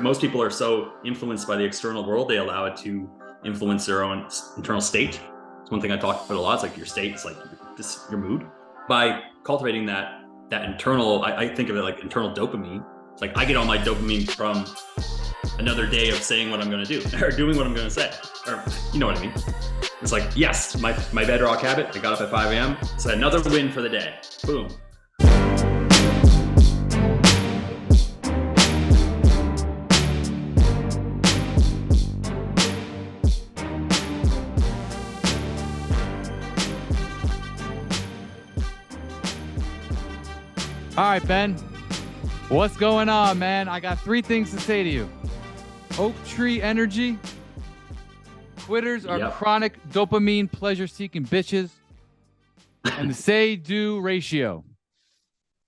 Most people are so influenced by the external world, they allow it to influence their own internal state. It's one thing I talk about a lot. It's like your state, it's like your mood. By cultivating that internal, I think of it like internal dopamine. It's like I get all my dopamine from another day of saying what I'm going to do or doing what I'm going to say, or you know what I mean? It's like, yes, my Bedrock habit, I got up at 5 a.m. It's another win for the day. Boom. All right, Ben, what's going on, man? I got 3 things to say to you. Oak tree energy. Quitters are chronic dopamine pleasure-seeking bitches. And the say-do ratio.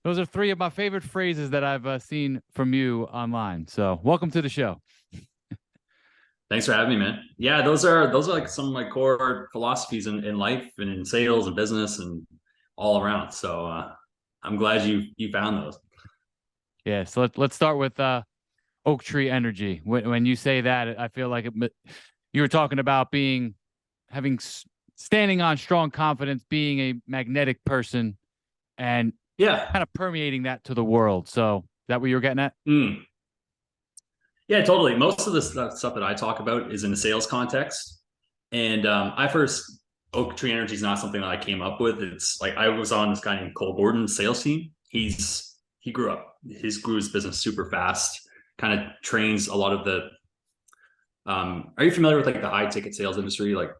Those are 3 of my favorite phrases that I've seen from you online. So welcome to the show. Thanks for having me, man. Yeah, those are like some of my core philosophies in life and in sales and business and all around. So I'm glad you found those. Yeah, so let's start with oak tree energy. When you say that, I feel like you were talking about standing on strong confidence, being a magnetic person, and kind of permeating that to the world. So is that what you were getting at? Yeah, totally. Most of the stuff that I talk about is in a sales context. And Oak Tree Energy is not something that I came up with. It's like I was on this guy named Cole Gordon's sales team. He grew his business super fast, kind of trains a lot of the are you familiar with like the high ticket sales industry, like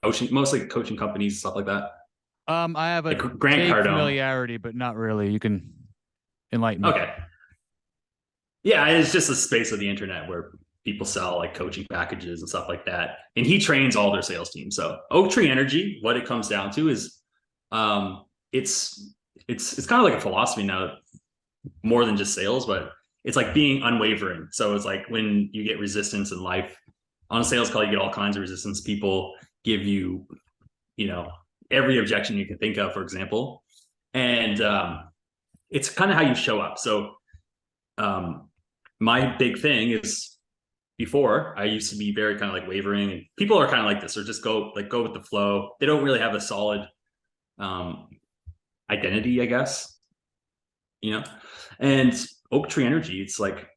coaching, mostly coaching companies, stuff like that? I have a like Grant vague Cardone. Familiarity, but not really. You can enlighten me. Okay. Yeah, it's just a space of the internet where people sell like coaching packages and stuff like that. And he trains all their sales teams. So Oak Tree Energy, what it comes down to is it's kind of like a philosophy now, more than just sales, but it's like being unwavering. So it's like when you get resistance in life on a sales call, you get all kinds of resistance. People give you, every objection you can think of, for example. And it's kind of how you show up. So my big thing is, before I used to be very kind of like wavering, and people are kind of like this, or just go with the flow. They don't really have a solid identity, I guess, and Oak Tree Energy, it's like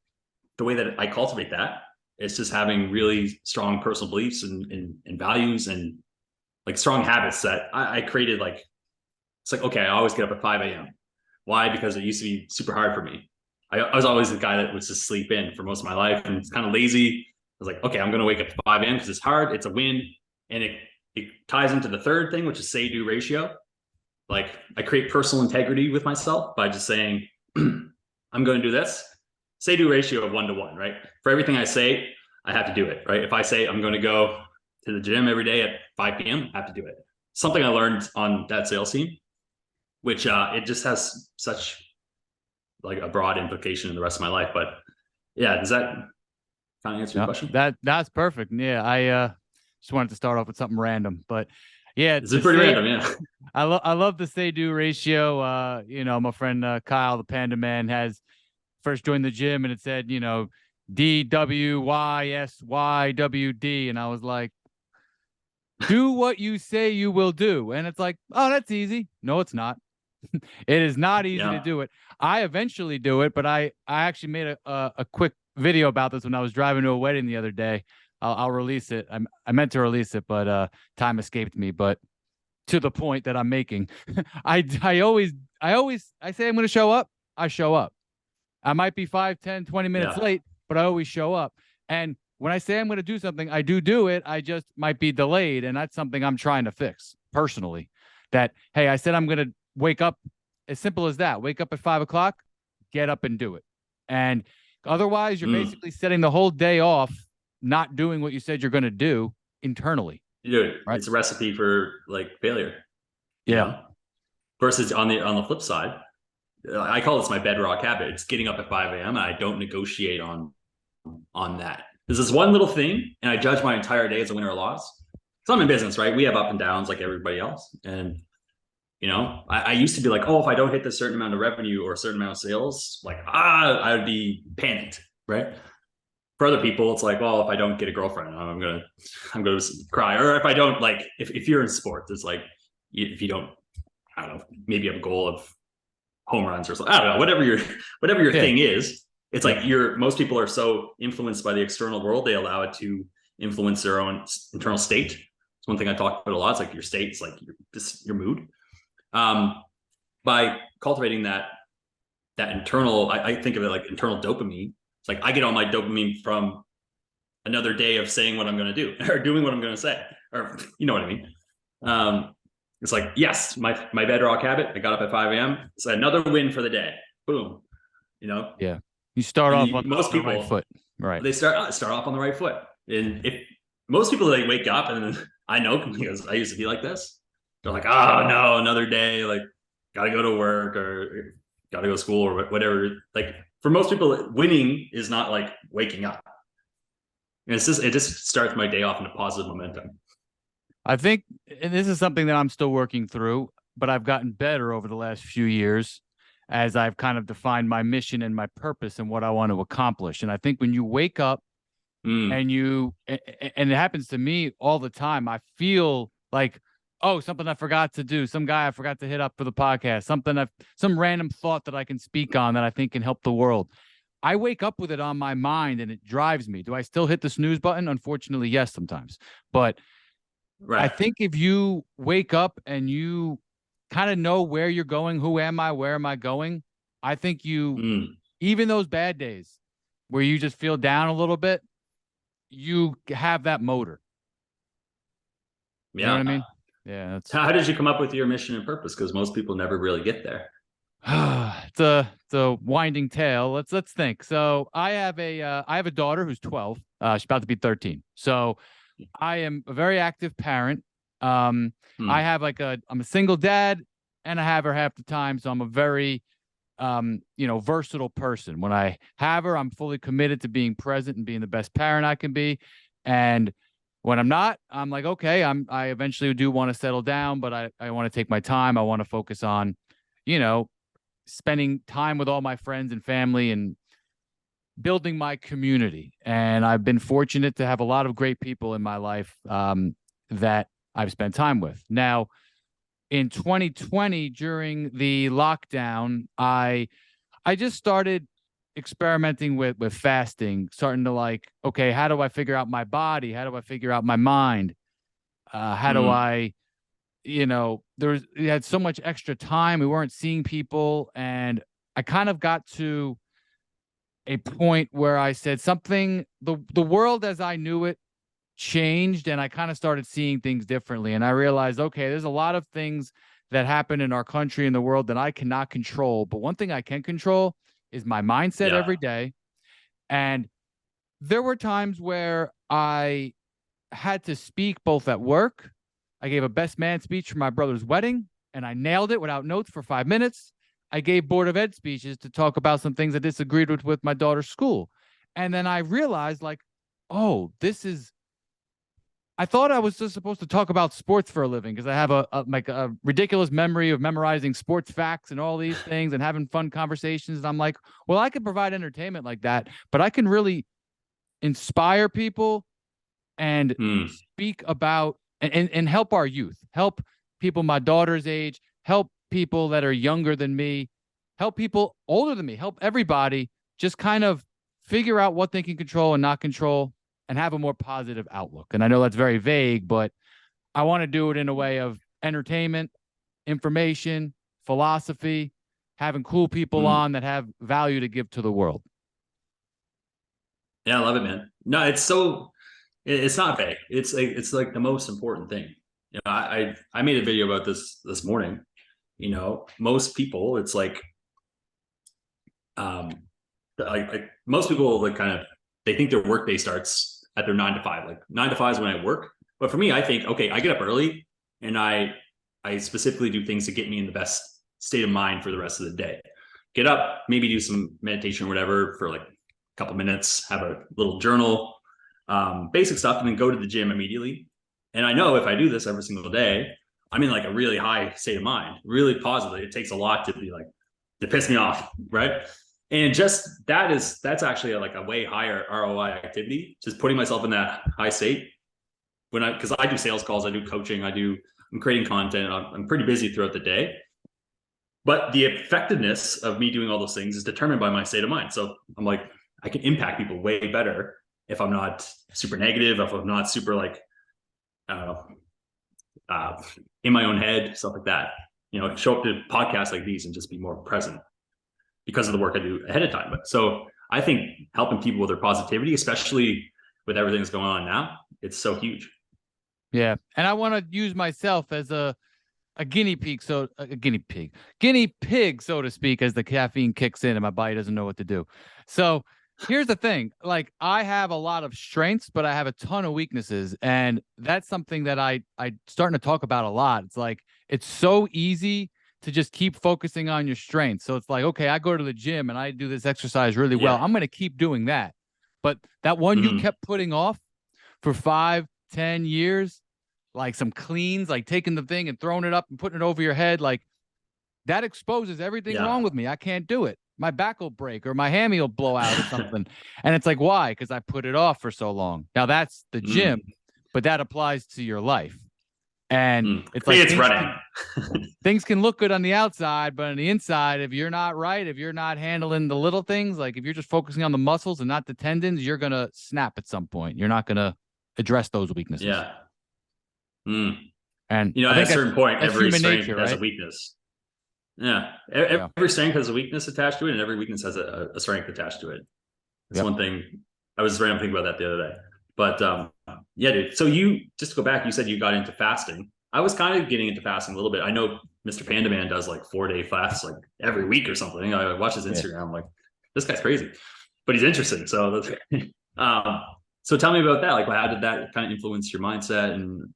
the way that I cultivate that, it's just having really strong personal beliefs and values and like strong habits that I created. Like, it's like, okay, I always get up at 5 a.m. Why? Because it used to be super hard for me. I was always the guy that would just sleep in for most of my life, and it's kind of lazy. I was like, okay, I'm going to wake up at 5 a.m. because it's hard. It's a win. And it ties into the third thing, which is say-do ratio. Like, I create personal integrity with myself by just saying, I'm going to do this. Say-do ratio of 1 to 1, right? For everything I say, I have to do it, right? If I say I'm going to go to the gym every day at 5 p.m., I have to do it. Something I learned on that sales team, which it just has such like a broad implication in the rest of my life. But yeah, does that kind of answer your question? That's perfect. Yeah, I just wanted to start off with something random, but yeah, it's pretty random. Yeah, I love the say-do ratio. My friend Kyle, the Panda Man, has first joined the gym, and it said, DWYSYWD, and I was like, do what you say you will do, and it's like, oh, that's easy. No, it's not. It is not easy to do it. I eventually do it, but I actually made a quick video about this when I was driving to a wedding the other day. I'll release it. I meant to release it, but time escaped me. But to the point that I'm making, I say I'm going to show up. I show up. I might be 5, 10, 20 minutes late, but I always show up. And when I say I'm going to do something, I do it. I just might be delayed. And that's something I'm trying to fix personally. That, hey, I said I'm going to wake up, as simple as that. Wake up at 5 o'clock, get up and do it. And otherwise, you're basically setting the whole day off, not doing what you said you're going to do internally. Dude, right? It's a recipe for like failure. Yeah. Versus on the flip side, I call this my bedrock habit. It's getting up at 5 a.m. and I don't negotiate on that. There's this one little thing, and I judge my entire day as a win or a loss. So I'm in business, right? We have up and downs like everybody else. And I used to be like, oh, if I don't hit this certain amount of revenue or a certain amount of sales, like, I would be panicked, right? For other people, it's like, well, if I don't get a girlfriend, I'm gonna cry. Or if I don't, like, if you're in sports, it's like, if you don't, I don't know, maybe you have a goal of home runs or something. I don't know, whatever your Yeah. thing is. It's Yeah. like most people are so influenced by the external world, they allow it to influence their own internal state. It's one thing I talk about a lot. It's like your state, it's like your mood. By cultivating that internal, I think of it like internal dopamine. It's like I get all my dopamine from another day of saying what I'm going to do or doing what I'm going to say, or you know what I mean. It's like, yes, my Bedrock habit. I got up at 5 a.m. It's another win for the day. Boom. You know. Yeah. You start off on Most the people, right foot, right? They start off on the right foot, and if most people, they wake up, and I know because I used to be like this. They're like, oh no, another day. Like, got to go to work or got to go to school or whatever. Like, for most people, winning is not like waking up. And it just starts my day off in a positive momentum. I think, and this is something that I'm still working through, but I've gotten better over the last few years as I've kind of defined my mission and my purpose and what I want to accomplish. And I think when you wake up and and it happens to me all the time, I feel like, oh, something I forgot to do, some guy I forgot to hit up for the podcast, some random thought that I can speak on that I think can help the world. I wake up with it on my mind and it drives me. Do I still hit the snooze button? Unfortunately, yes, sometimes. But right. I think if you wake up and you kind of know where you're going, who am I, where am I going? I think even those bad days where you just feel down a little bit, you have that motor. You know what I mean? Yeah. How did you come up with your mission and purpose? Because most people never really get there. It's a winding tale. Let's think. So I have a daughter who's 12. She's about to be 13. So I am a very active parent. I'm a single dad, and I have her half the time. So I'm a very versatile person. When I have her, I'm fully committed to being present and being the best parent I can be. And when I'm not, I'm like, okay, I eventually do want to settle down, but I want to take my time. I want to focus on, spending time with all my friends and family and building my community. And I've been fortunate to have a lot of great people in my life that I've spent time with. Now, in 2020, during the lockdown, I just started experimenting with fasting, starting to like, okay, how do I figure out my body? How do I figure out my mind? How do I, we had so much extra time. We weren't seeing people. And I kind of got to a point where I said the world as I knew it changed, and I kind of started seeing things differently. And I realized, okay, there's a lot of things that happen in our country and the world that I cannot control. But one thing I can control is my mindset every day. And there were times where I had to speak both at work. I gave a best man speech for my brother's wedding, and I nailed it without notes for 5 minutes. I gave Board of Ed speeches to talk about some things I disagreed with my daughter's school. And then I realized, like, oh, I thought I was just supposed to talk about sports for a living because I have a ridiculous memory of memorizing sports facts and all these things and having fun conversations. And I'm like, well, I could provide entertainment like that, but I can really inspire people and speak about and help our youth, help people my daughter's age, help people that are younger than me, help people older than me, help everybody just kind of figure out what they can control and not control and have a more positive outlook. And I know that's very vague, but I want to do it in a way of entertainment, information, philosophy, having cool people on that have value to give to the world. Yeah, I love it, man. No, it's not vague. It's like the most important thing. I made a video about this morning. Most people, it's like most people like kind of, they think their workday starts at their 9 to 5. Like 9 to 5 is when I work. But for me, I think, okay, I get up early and I specifically do things to get me in the best state of mind for the rest of the day. Get up, maybe do some meditation or whatever for like a couple minutes, have a little journal, basic stuff, and then go to the gym immediately. And I know if I do this every single day, I'm in like a really high state of mind, really positive. It takes a lot to be like, to piss me off, right? And just that's actually like a way higher ROI activity. Just putting myself in that high state because I do sales calls, I do coaching, I'm creating content, I'm pretty busy throughout the day. But the effectiveness of me doing all those things is determined by my state of mind. So I'm like, I can impact people way better if I'm not super negative, if I'm not super like, I don't know, in my own head, stuff like that. Show up to podcasts like these and just be more present because of the work I do ahead of time. But so I think helping people with their positivity, especially with everything that's going on now, it's so huge. Yeah. And I want to use myself as a guinea pig, so guinea pig, so to speak, as the caffeine kicks in and my body doesn't know what to do. So here's the thing, like I have a lot of strengths, but I have a ton of weaknesses. And that's something that I starting to talk about a lot. It's like, it's so easy to just keep focusing on your strengths. So it's like, okay, I go to the gym and I do this exercise really well. I'm going to keep doing that. But that one you kept putting off for 5, 10 years, like some cleans, like taking the thing and throwing it up and putting it over your head, like that exposes everything wrong with me. I can't do it. My back will break or my hammy will blow out or something. And it's like, why? Because I put it off for so long. Now that's the gym, but that applies to your life. And it's like it's running. Things can look good on the outside, but on the inside, if you're not right, if you're not handling the little things, like if you're just focusing on the muscles and not the tendons, you're going to snap at some point. You're not going to address those weaknesses. Yeah. And at a certain point, every strength has a weakness. Yeah. Every strength has a weakness attached to it, and every weakness has a strength attached to it. That's one thing. I was randomly thinking about that the other day. But yeah, dude. So just to go back, you said you got into fasting. I was kind of getting into fasting a little bit. I know Mr. Panda Man does like 4-day fasts like every week or something. I watch his Instagram. I'm like, this guy's crazy, but he's interesting. So that's so tell me about that. Like, how did that kind of influence your mindset and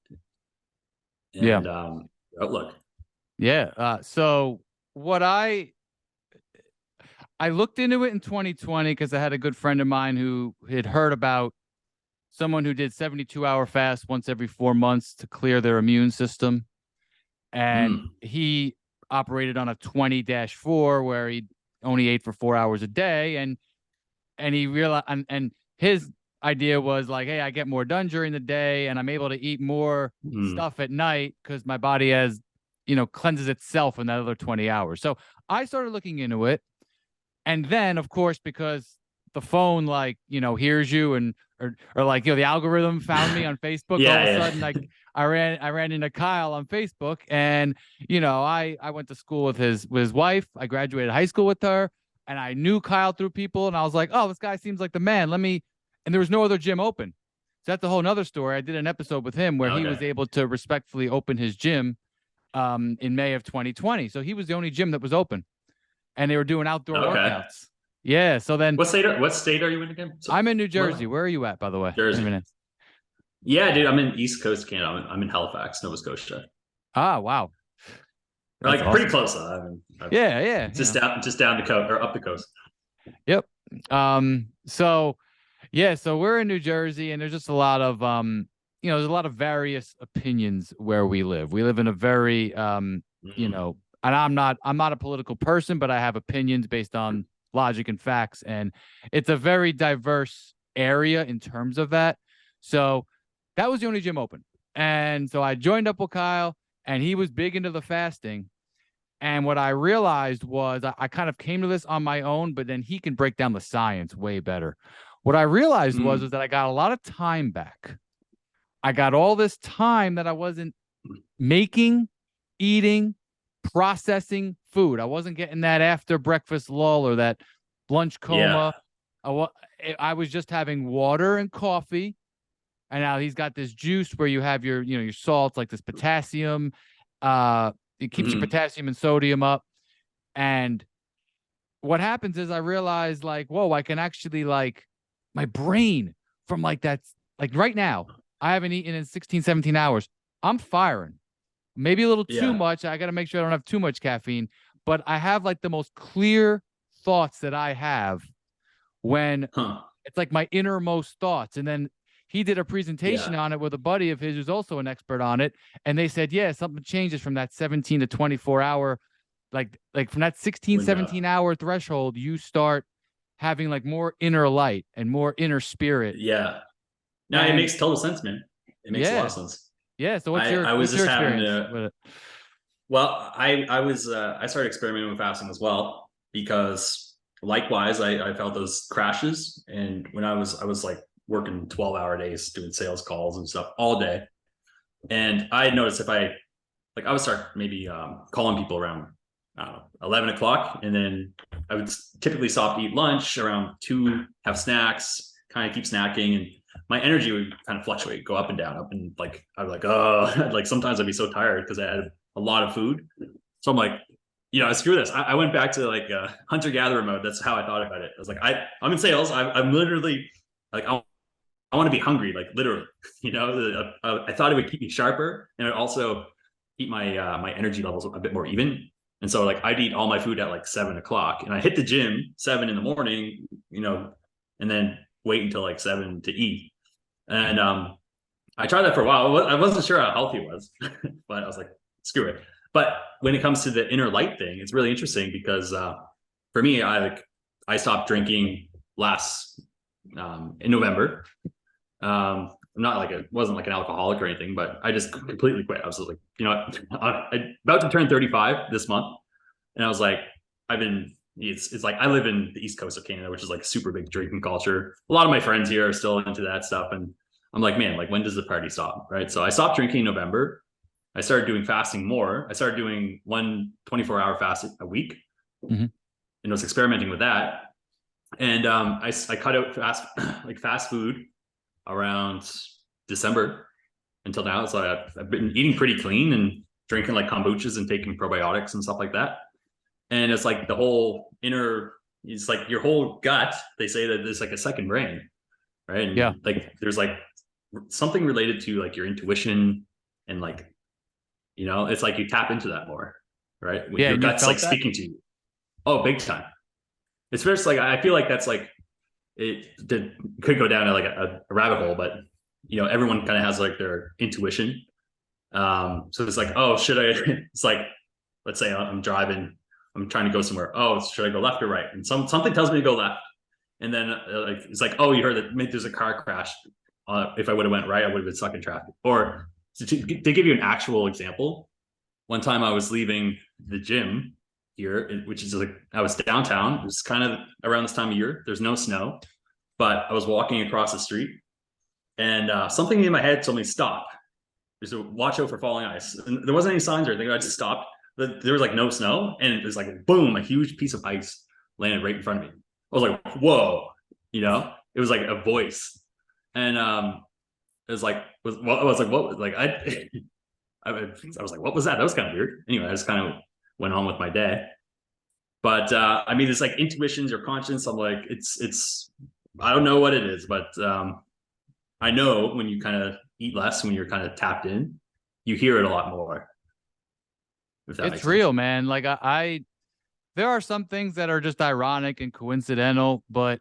outlook? Yeah. So what I looked into it in 2020 because I had a good friend of mine who had heard about someone who did 72-hour fast once every 4 months to clear their immune system. And he operated on a 20-4 where he only ate for 4 hours a day. And he realized, and his idea was like, hey, I get more done during the day and I'm able to eat more stuff at night because my body has, cleanses itself in that other 20 hours. So I started looking into it. And then, of course, because the phone, like, hears you and, or like, the algorithm found me on Facebook. All of a sudden, like I ran into Kyle on Facebook and, I went to school with his wife. I graduated high school with her and I knew Kyle through people. And I was like, oh, this guy seems like the man. And there was no other gym open. So that's a whole nother story. I did an episode with him where he was able to respectfully open his gym in May of 2020. So he was the only gym that was open and they were doing outdoor workouts. Yeah. So then what state are you in again? So, I'm in New Jersey. Where are you at, by the way? Jersey. Yeah, dude, I'm in East Coast Canada. I'm in Halifax, Nova Scotia. Ah, wow. That's like pretty close. Yeah. Just down the coast or up the coast. Yep. So we're in New Jersey and there's just a lot of there's a lot of various opinions where we live. We live in a very and I'm not a political person, but I have opinions based on logic and facts. And it's a very diverse area in terms of that. So that was the only gym open. And so I joined up with Kyle and he was big into the fasting. And what I realized was I kind of came to this on my own, but then he can break down the science way better. What I realized was that I got a lot of time back. I got all this time that I wasn't making, eating, processing food. I wasn't getting that after breakfast lull or that lunch coma. I was just having water and coffee. And now he's got this juice where you have your salts, like this potassium. It keeps your potassium and sodium up. And what happens is I realized like, whoa, I can actually like my brain from like that's like right now, I haven't eaten in 16, 17 hours. I'm firing. Maybe a little too much. I got to make sure I don't have too much caffeine, but I have like the most clear thoughts that I have when it's like my innermost thoughts. And then he did a presentation on it with a buddy of his who's also an expert on it. And they said, something changes from that 17 to 24 hour like from that 16, window. 17-hour threshold, you start having like more inner light and more inner spirit. Yeah. No, it And makes total sense, man. It makes a lot yeah, of sense. yeah. So I was what's just your having experience to, with it? well, I started experimenting with fasting as well because likewise I felt those crashes. And when I was like working 12-hour days doing sales calls and stuff all day. And I noticed if I would start maybe calling people around, I don't know, 11 o'clock. And then I would typically stop to eat lunch around 2, have snacks, kind of keep snacking. And my energy would kind of fluctuate, go up and down, up and like, I was like, oh, like sometimes I'd be so tired because I had a lot of food. So I'm like, screw this. I went back to like hunter gatherer mode. That's how I thought about it. I was like, I'm in sales. I'm literally like, I want to be hungry, like literally, I thought it would keep me sharper and it also keep my energy levels a bit more even. And so like I'd eat all my food at like 7 o'clock and I hit the gym 7 in the morning, and then wait until like 7 to eat. And I tried that for a while. I wasn't sure how healthy it was, but I was like, screw it. But when it comes to the inner light thing, it's really interesting because for me, I stopped drinking last in November. I'm not like wasn't like an alcoholic or anything, but I just completely quit. I was like, I'm about to turn 35 this month, and I was like, it's like I live in the East Coast of Canada, which is like super big drinking culture. A lot of my friends here are still into that stuff, and I'm like, man, like when does the party stop, right? So I stopped drinking in November. I started doing fasting more. I started doing 24-hour fast a week, Mm-hmm. and I was experimenting with that. And I cut out fast food around December until now. So I've been eating pretty clean and drinking like kombuchas and taking probiotics and stuff like that. And it's like it's like your whole gut. They say that there's like a second brain, right? And Yeah. like there's like something related to like your intuition and like, it's like you tap into that more, right? When Yeah. your And you gut's like felt that? speaking to you. Oh, big time. It's first like I feel like that's like could go down to like a rabbit hole, but everyone kind of has like their intuition. So it's like, oh, should I? It's like, let's say I'm driving, I'm trying to go somewhere. Oh, should I go left or right? And something tells me to go left, and then like it's like, oh, you heard that maybe there's a car crash. If I would have went right, I would have been stuck in traffic. Or to give you an actual example, one time I was leaving the gym here, which is like I was downtown. It was kind of around this time of year. There's no snow, but I was walking across the street, and something in my head told me stop. Just watch out for falling ice. And there wasn't any signs or anything. I just stopped. There was like no snow, and it was like boom, a huge piece of ice landed right in front of me. I was like, whoa, it was like a voice, and it was like I was like, what? Like I was like, what was that? That was kind of weird. Anyway, I just kind of went on with my day. But I mean, it's like intuitions or conscience. I'm like, it's I don't know what it is, but I know when you kind of eat less, when you're kind of tapped in, you hear it a lot more. If that It's makes sense. real, man. Like there are some things that are just ironic and coincidental, but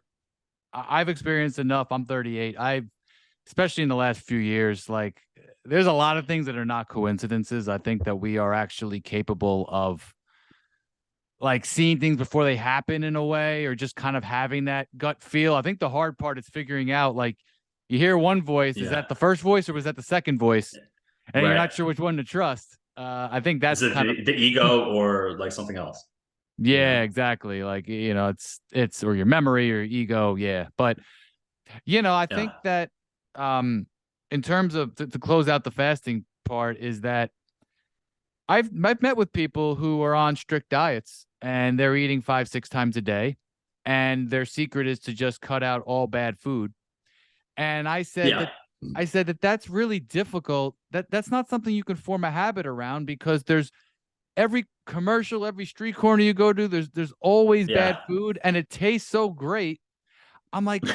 I've experienced enough. I'm 38. Especially in the last few years, like there's a lot of things that are not coincidences. I think that we are actually capable of like seeing things before they happen in a way, or just kind of having that gut feel. I think the hard part is figuring out, like, you hear one voice, is Yeah. that the first voice or was that the second voice? And you're Right. not sure which one to trust. I think Is that's it kind of, the ego or like something else? yeah, exactly. Like, it's, or your memory or your ego. Yeah. But, I Yeah. think that, in terms of to close out the fasting part, is that I've met with people who are on strict diets and they're eating 5, 6 times a day, and their secret is to just cut out all bad food. And Yeah. I said that that's really difficult. That's not something you can form a habit around, because there's every commercial, every street corner you go to, there's always bad Yeah. food, and it tastes so great. I'm like,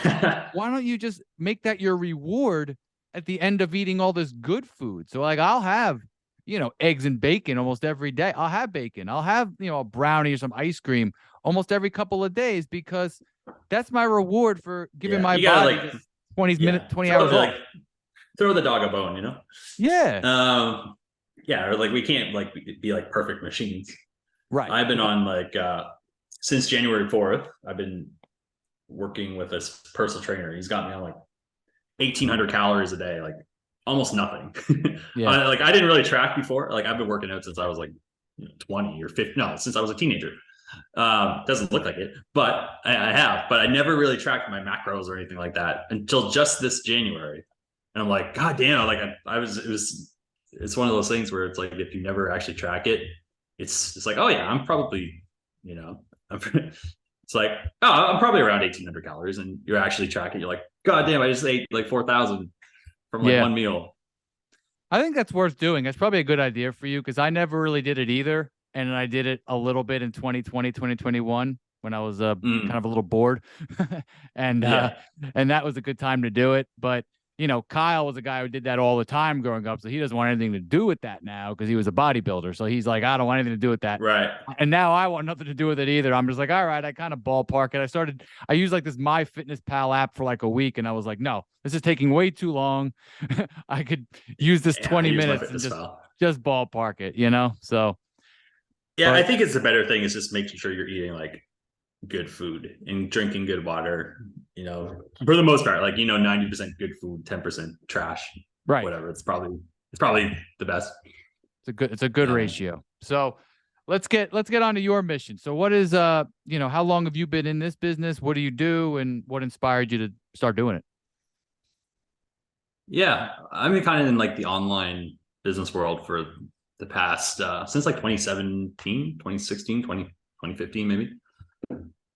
why don't you just make that your reward at the end of eating all this good food? So like I'll have, eggs and bacon almost every day. I'll have bacon. I'll have, a brownie or some ice cream almost every couple of days, because that's my reward for giving Yeah. my You gotta body like, this 20 yeah, minute, 20 hours off. throw the dog a bone. Yeah. Yeah, or like we can't like be like perfect machines. Right. I've been on like since January 4th. I've been working with this personal trainer. He's got me on like 1,800 calories a day, like almost nothing. Yeah. Like I didn't really track before. Like I've been working out since I was like 20 or 50. No, since I was a teenager. Doesn't look like it, but I have. But I never really tracked my macros or anything like that until just this January. And I'm like, God damn! Like I was, it's one of those things where it's like if you never actually track it, it's like, oh yeah, I'm probably, you know, it's like, oh, I'm probably around 1,800 calories, and you actually track it, you're like, God damn, I just ate like 4,000 from like Yeah. one meal. I think that's worth doing. That's probably a good idea for you because I never really did it either. And I did it a little bit in 2020, 2021 when I was kind of a little bored. and Yeah, and that was a good time to do it. But you know, Kyle was a guy who did that all the time growing up. So he doesn't want anything to do with that now because he was a bodybuilder. So he's like, I don't want anything to do with that. right. And now I want nothing to do with it either. I'm just like, all right, I kind of ballpark it. I used like this MyFitnessPal app for like a week, and I was like, no, this is taking way too long. I could use this Yeah, I 20 use my minutes and fitness file. just ballpark it, you know? So, Yeah, I but think it's the better thing is just making sure you're eating like good food and drinking good water, you know, for the most part, like, you know, 90% good food, 10% trash, right. whatever. It's probably the best. It's a good Um, ratio. So let's get on to your mission. So what is you know, how long have you been in this business? What do you do and what inspired you to start doing it? yeah, I'm kind of in like the online business world for the past, since like 2017, 2016, 2015, maybe.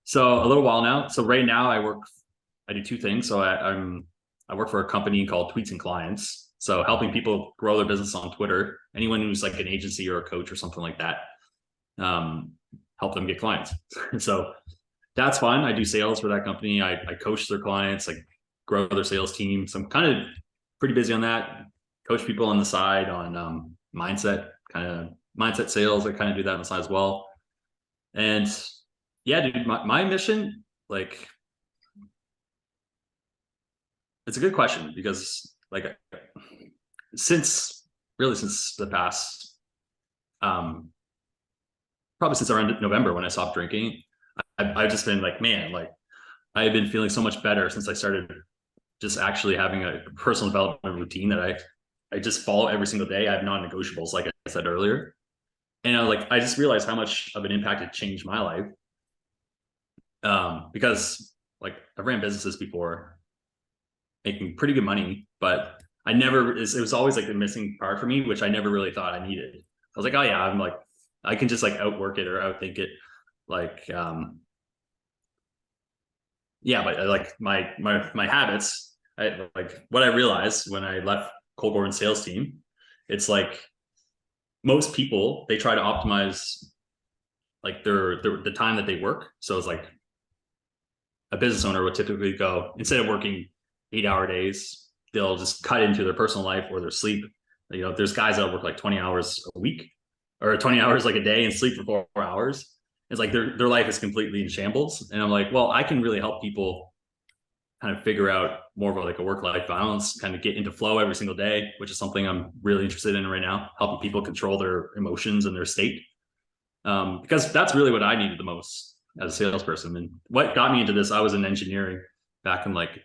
So a little while now. So right now I do two things. So I work for a company called Tweets and Clients. So helping people grow their business on Twitter, anyone who's like an agency or a coach or something like that, help them get clients. So that's fun. I do sales for that company. I coach their clients, like grow their sales team. So I'm kind of pretty busy on that. Coach people on the side on mindset sales. I kind of do that on the side as well. And yeah, dude, my mission, like, it's a good question because like since the past, um probably since around November when I stopped drinking, I've just been like, man, like I've been feeling so much better since I started just actually having a personal development routine that I just follow every single day. I have non-negotiables, like I said earlier. And I just realized how much of an impact it changed my life. Because like I've ran businesses before making pretty good money, but it was always like the missing part for me, which I never really thought I needed. I was like, oh yeah, I'm like, I can just like outwork it or outthink it. Like, yeah, but like my habits, like what I realized when I left Cold Gordon's sales team, it's like most people, they try to optimize like the time that they work. So it's like a business owner would typically go, instead of working 8-hour days, they'll just cut into their personal life or their sleep. You know, there's guys that work like 20 hours a week or 20 hours like a day and sleep for 4 hours. It's like their life is completely in shambles. And I'm like, well, I can really help people kind of figure out more of like a work-life balance, kind of get into flow every single day, which is something I'm really interested in right now, helping people control their emotions and their state. Because that's really what I needed the most as a salesperson. And what got me into this, I was in engineering back in like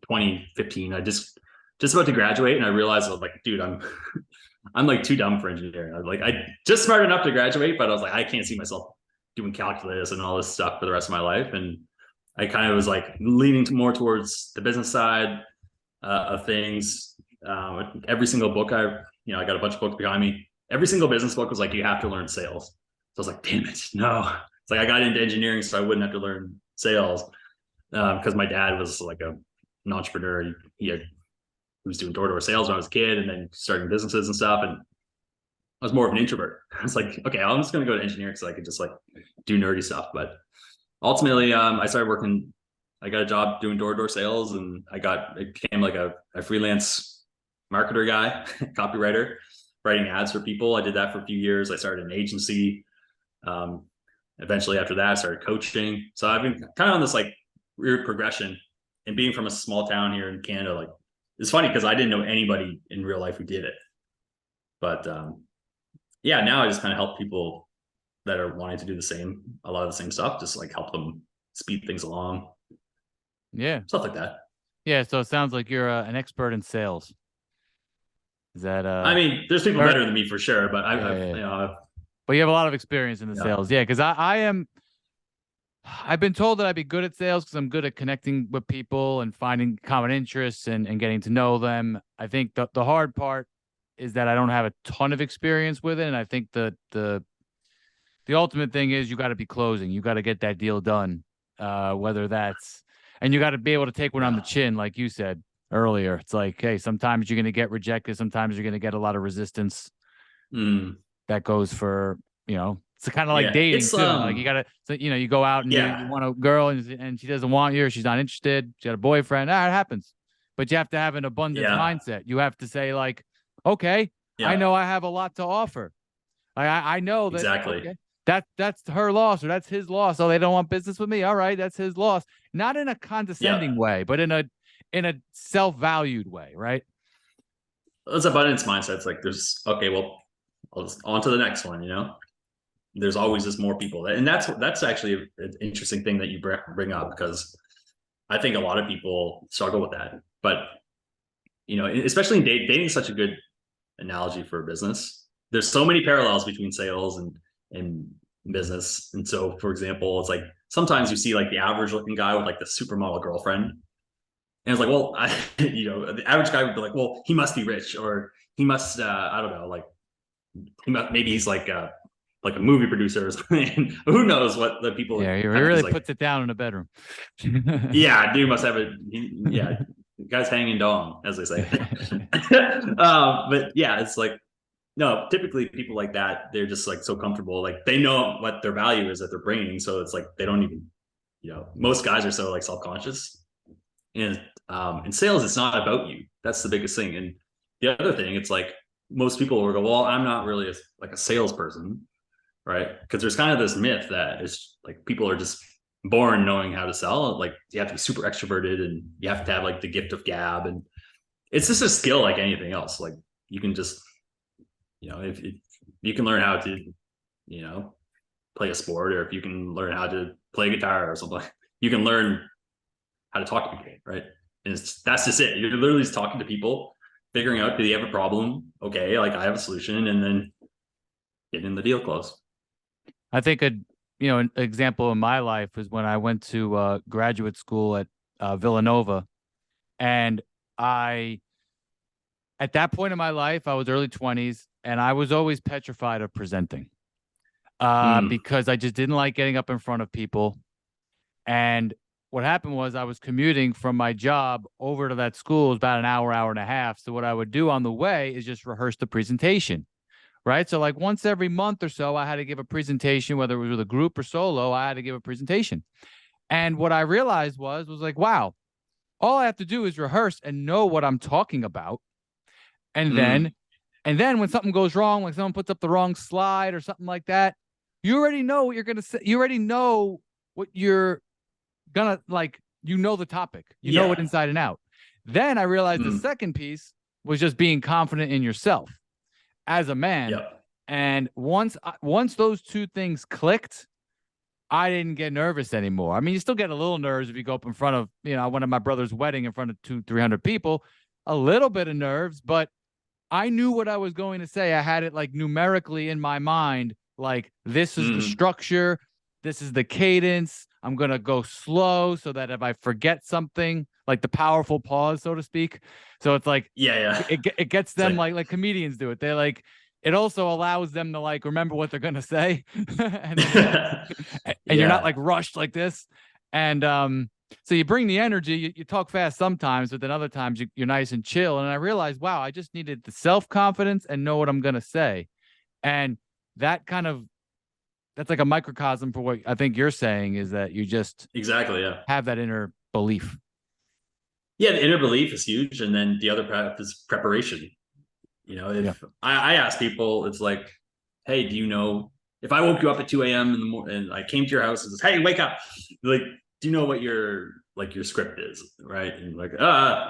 2015. I just about to graduate, and I realized I was like, dude, I'm like too dumb for engineering. I just smart enough to graduate, but I was like, I can't see myself doing calculus and all this stuff for the rest of my life. And I kind of was like leaning more towards the business side of things. Every single book I got a bunch of books behind me. Every single business book was like, you have to learn sales. So I was like, damn it, no. It's like I got into engineering so I wouldn't have to learn sales, because my dad was like an entrepreneur. He was doing door-to-door sales when I was a kid and then starting businesses and stuff. And I was more of an introvert. I was like, okay, I'm just going to go to engineering so I could just like do nerdy stuff. But ultimately, I started working. I got a job doing door-to-door sales, and I became like a freelance marketer guy, copywriter, writing ads for people. I did that for a few years. I started an agency. Eventually after that, I started coaching. So I've been kind of on this like weird progression, and being from a small town here in Canada, like it's funny because I didn't know anybody in real life who did it. But yeah, now I just kind of help people that are wanting to do a lot of the same stuff, just like help them speed things along, Yeah. stuff like that. Yeah. So it sounds like you're an expert in sales. Is that I mean, there's people or, better than me for sure, but yeah, I've yeah. you know, But you have a lot of experience in the yeah, sales. Yeah, because I am I've been told that I'd be good at sales because I'm good at connecting with people and finding common interests and getting to know them. I think the hard part is that I don't have a ton of experience with it. And I think the ultimate thing is you got to be closing. You got to get that deal done. Whether that's and you got to be able to take one on the yeah. chin, like you said earlier. It's like, hey, sometimes you're gonna get rejected, sometimes you're gonna get a lot of resistance. Mm, That goes for, it's kind of like yeah. dating It's too. Like you gotta, so, you go out and you yeah, want a girl and she doesn't want you or she's not interested. She got a boyfriend. It happens. But you have to have an abundance yeah, mindset. You have to say like, okay, I yeah, know I have a lot to offer. Like I know that, exactly. okay, that's her loss or that's his loss. Oh, they don't want business with me. All right, that's his loss. Not in a Yeah. condescending way, but in a self-valued way, right? It's abundance mindset. It's like there's okay, well, I'll just on to the next one, you know? There's always just more people. And that's actually an interesting thing that you bring up because I think a lot of people struggle with that. But especially in dating is such a good analogy for a business. There's so many parallels between sales and business. And so, for example, it's like sometimes you see like the average looking guy with like the supermodel girlfriend. And it's like, well, the average guy would be like, well, he must be rich or he must, I don't know, like maybe he's like a movie producer or something. Who knows what the people Yeah, he have really these like, puts it down in the bedroom. yeah, dude must have yeah, guy's hanging dong, as they say. But yeah, it's like, no, typically people like that, they're just like so comfortable. Like they know what their value is that they're bringing. So it's like, they don't even, most guys are so like self-conscious. And in sales, it's not about you. That's the biggest thing. And the other thing, it's like most people will go, well, I'm not really like a salesperson, right? Because there's kind of this myth that it's like people are just born knowing how to sell. Like you have to be super extroverted and you have to have like the gift of gab. And it's just a skill like anything else. Like you can just, if you can learn how to, play a sport, or if you can learn how to play guitar or something, you can learn how to talk to people, right? And that's just it. You're literally just talking to people, figuring out, do they have a problem? Okay, like I have a solution, and then getting the deal closed. I think an example in my life is when I went to graduate school at Villanova, and at that point in my life, I was early 20s, and I was always petrified of presenting, Mm, because I just didn't like getting up in front of people. And what happened was I was commuting from my job over to that school. It was about an hour, hour and a half. So what I would do on the way is just rehearse the presentation. Right. So like once every month or so, I had to give a presentation, whether it was with a group or solo, I had to give a presentation. And what I realized was like, wow, all I have to do is rehearse and know what I'm talking about. And then, mm, and then when something goes wrong, like someone puts up the wrong slide or something like that, you already know what you're going to say. You already know what you're gonna like, the topic, it yeah. inside and out. Then I realized the Mm, second piece was just being confident in yourself as a man. yep. And once those two things clicked, I didn't get nervous anymore. I mean, you still get a little nerves if you go up in front of, I went to my brother's wedding in front of 200-300 people, a little bit of nerves, but I knew what I was going to say. I had it like numerically in my mind, like this is the Mm, structure, this is the cadence. I'm going to go slow so that if I forget something, like the powerful pause, so to speak. So it's like, yeah, yeah. it gets It's them like, like comedians do it. They're like, it also allows them to like remember what they're going to say. And then and you're not yeah, like rushed like this. And so you bring the energy, you talk fast sometimes, but then other times you're nice and chill. And I realized, wow, I just needed the self-confidence and know what I'm going to say. And that kind of, that's like a microcosm for what I think you're saying, is that you just exactly. Yeah. have that inner belief. Yeah, the inner belief is huge. And then the other part is preparation. Yeah. If I ask people, it's like, hey, do you know if I woke you up at 2 a.m. in the morning and I came to your house and says, hey, wake up, like, do you know what your script is? Right. And like,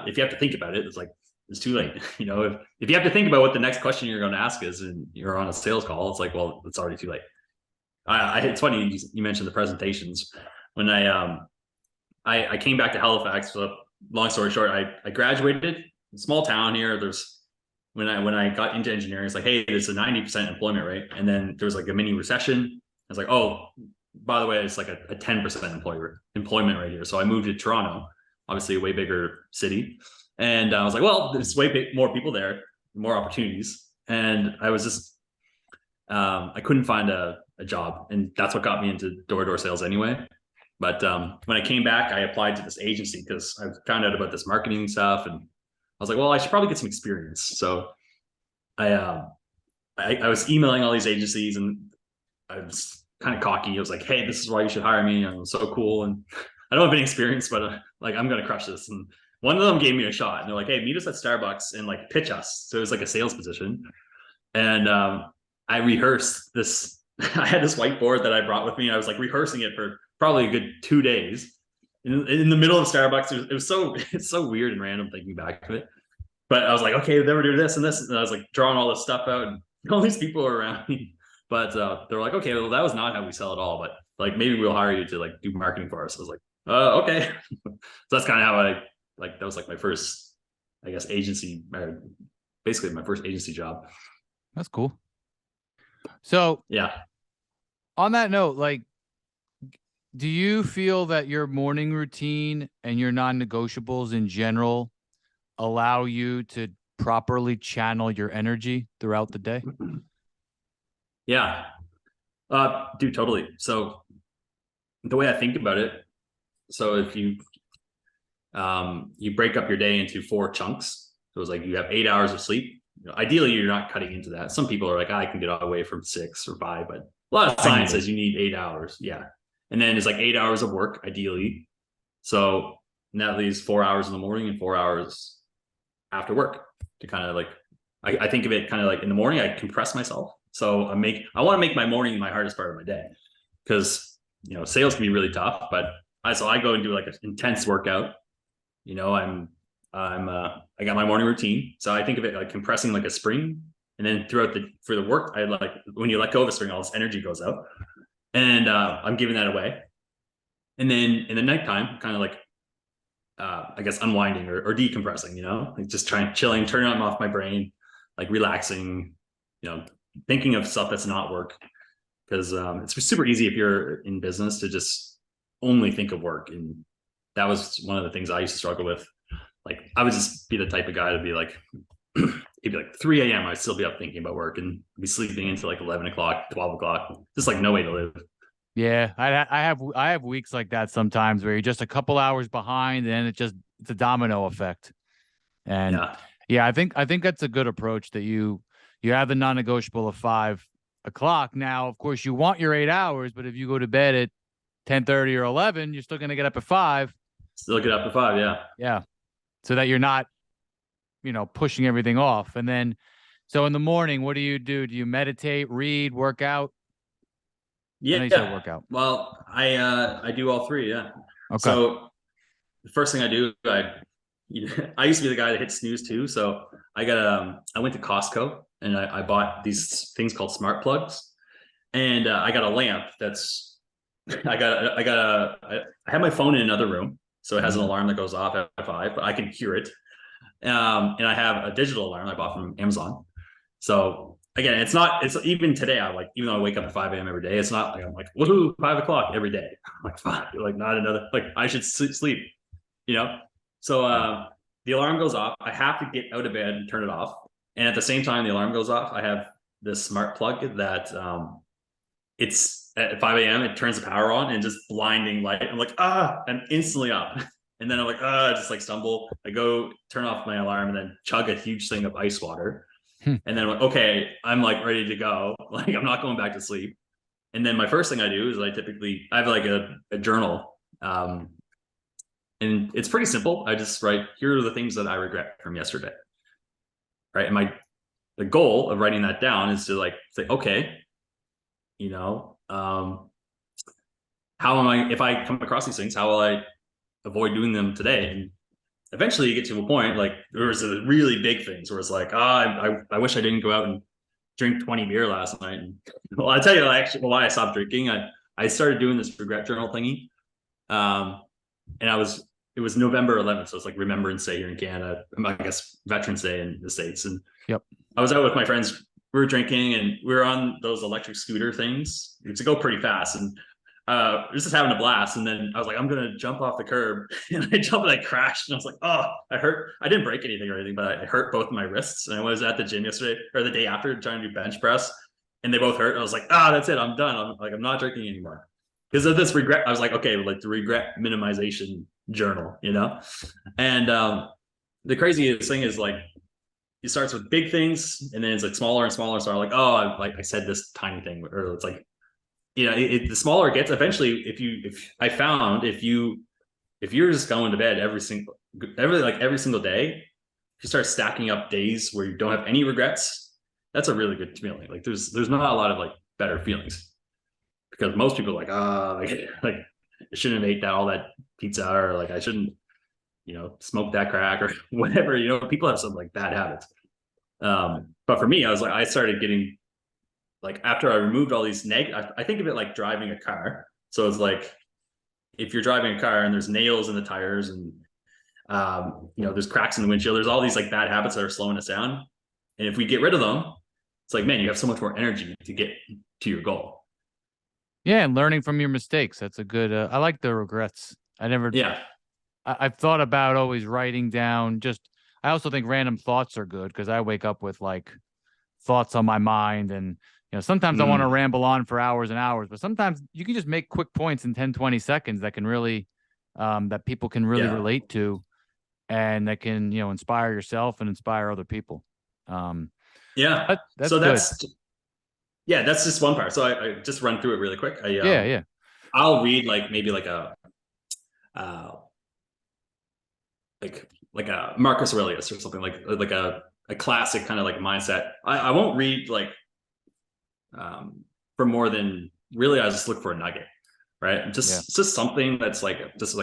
if you have to think about it, it's like, it's too late. If you have to think about what the next question you're going to ask is and you're on a sales call, it's like, well, it's already too late. It's funny you mentioned the presentations. When I came back to Halifax. So long story short, I graduated. Small town here. There's when I got into engineering, it's like, hey, there's a 90% employment rate, and then there was like a mini recession. I was like, oh, by the way, it's like a 10% employment rate here. So I moved to Toronto, obviously a way bigger city, and I was like, well, there's more people there, more opportunities, and I was just I couldn't find a job, and that's what got me into door-to-door sales anyway. But when I came back, I applied to this agency because I found out about this marketing stuff, and I was like, well, I should probably get some experience. So I I was emailing all these agencies, and I was kind of cocky. I was like, hey, this is why you should hire me. I'm so cool, and I don't have any experience, but like I'm gonna crush this. And one of them gave me a shot, and they're like, hey, meet us at Starbucks and like pitch us. So it was like a sales position, and I rehearsed this. I had this whiteboard that I brought with me. I was like rehearsing it for probably a good 2 days in the middle of Starbucks. It was so it's so weird and random thinking back to it. But I was like, okay, then we're doing this and this, and I was like drawing all this stuff out, and all these people were around me. But they're like, okay, well, that was not how we sell at all. But like, maybe we'll hire you to like do marketing for us. I was like, okay. So that's kind of how I like. That was like my first, I guess, agency, basically my first agency job. That's cool. So yeah. On that note, like, do you feel that your morning routine and your non-negotiables in general allow you to properly channel your energy throughout the day? Yeah. Dude, totally. So the way I think about it, so if you break up your day into 4 chunks, so it's like you have 8 hours of sleep. Ideally, you're not cutting into that. Some people are like, I can get away from 6 or 5, but a lot of science says you need 8 hours. Yeah. And then it's like 8 hours of work, ideally. So that leaves 4 hours in the morning and 4 hours after work to kind of like, I think of it kind of like in the morning, I compress myself. So I want to make my morning my hardest part of my day, because, sales can be really tough, but I go and do like an intense workout. I got my morning routine. So I think of it like compressing like a spring. And then for the work, I like when you let go of a spring, all this energy goes out, and I'm giving that away. And then in the nighttime, kind of like, I guess unwinding or decompressing, like just chilling, turning off my brain, like relaxing, thinking of stuff that's not work. Because it's super easy if you're in business to just only think of work. And that was one of the things I used to struggle with. Like I would just be the type of guy to be like, it'd be like 3 a.m. I'd still be up thinking about work and be sleeping until like 11 o'clock, 12 o'clock. Just like no way to live. Yeah, I have weeks like that sometimes where you're just a couple hours behind, and it's a domino effect. And yeah, I think that's a good approach, that you have the non-negotiable of 5 o'clock. Now, of course, you want your 8 hours, but if you go to bed at 10:30 or 11, you're still going to get up at 5. Still get up at 5, yeah. Yeah, so that you're not, pushing everything off. And then, so in the morning, what do you do? Do you meditate, read, work out? Yeah. Workout. Well, I do all 3. Yeah. Okay. So the first thing I do, I used to be the guy that hits snooze too. So I went to Costco and I bought these things called smart plugs, and I got a lamp that's, I have my phone in another room. So it has an alarm that goes off at 5, but I can hear it. And I have a digital alarm I bought from Amazon. So again, it's even today, even though I wake up at 5 a.m. every day, it's not like I'm like, woohoo, 5 o'clock every day. I'm like, fine, like not another, like I should sleep, So the alarm goes off. I have to get out of bed and turn it off. And at the same time the alarm goes off, I have this smart plug that it's at 5 a.m. it turns the power on and just blinding light. I'm like, I'm instantly up. And then I'm like, just like stumble. I go turn off my alarm and then chug a huge thing of ice water. And then I'm like, okay, I'm like ready to go. Like I'm not going back to sleep. And then my first thing I do is I have like a journal. And it's pretty simple. I just write, here are the things that I regret from yesterday. Right. And the goal of writing that down is to like say, okay, how am I, if I come across these things, how will I avoid doing them today? And eventually you get to a point, like there was a really big things where it's like, I wish I didn't go out and drink 20 beer last night. And, well, I'll tell you actually why I stopped drinking. I started doing this regret journal thingy. And it was November 11th. So it's like Remembrance Day here in Canada. I guess Veterans Day in the States. And Yep. I was out with my friends. We were drinking and we were on those electric scooter things to go pretty fast. And we just having a blast. And then I was like, I'm going to jump off the curb. And I jumped and I crashed. And I was like, oh, I hurt. I didn't break anything or anything, but I hurt both of my wrists. And I was at the gym yesterday or the day after trying to do bench press. And they both hurt. And I was like, that's it. I'm done. I'm not drinking anymore. Because of this regret, I was like, okay, like the regret minimization journal, you know? And the craziest thing is like, it starts with big things and then it's like smaller and smaller. So I'm like, oh, I said this tiny thing, or it's like, you know, the smaller it gets, eventually, if you're just going to bed every single day, if you start stacking up days where you don't have any regrets, that's a really good feeling. Like there's not a lot of like better feelings, because most people are like, like I shouldn't have ate all that pizza, or like I shouldn't, you know, smoke that crack or whatever, you know, people have some like bad habits. But for me, I started getting like, after I removed all these I think of it like driving a car. So it's like, if you're driving a car and there's nails in the tires and, you know, there's cracks in the windshield, there's all these like bad habits that are slowing us down. And if we get rid of them, it's like, man, you have so much more energy to get to your goal. Yeah. And learning from your mistakes. That's a good, I like the regrets. I've thought about always writing down I also think random thoughts are good, because I wake up with like thoughts on my mind, and, you know, sometimes I want to ramble on for hours and hours, but sometimes you can just make quick points in 10, 20 seconds that can really, that people can really relate to, and that can, you know, inspire yourself and inspire other people. That's just one part. So I just run through it really quick. Yeah. I'll read like maybe like a, like a Marcus Aurelius or something, like a classic kind of like mindset. I won't read like for more than, really, I just look for a nugget, right? Just something that's like,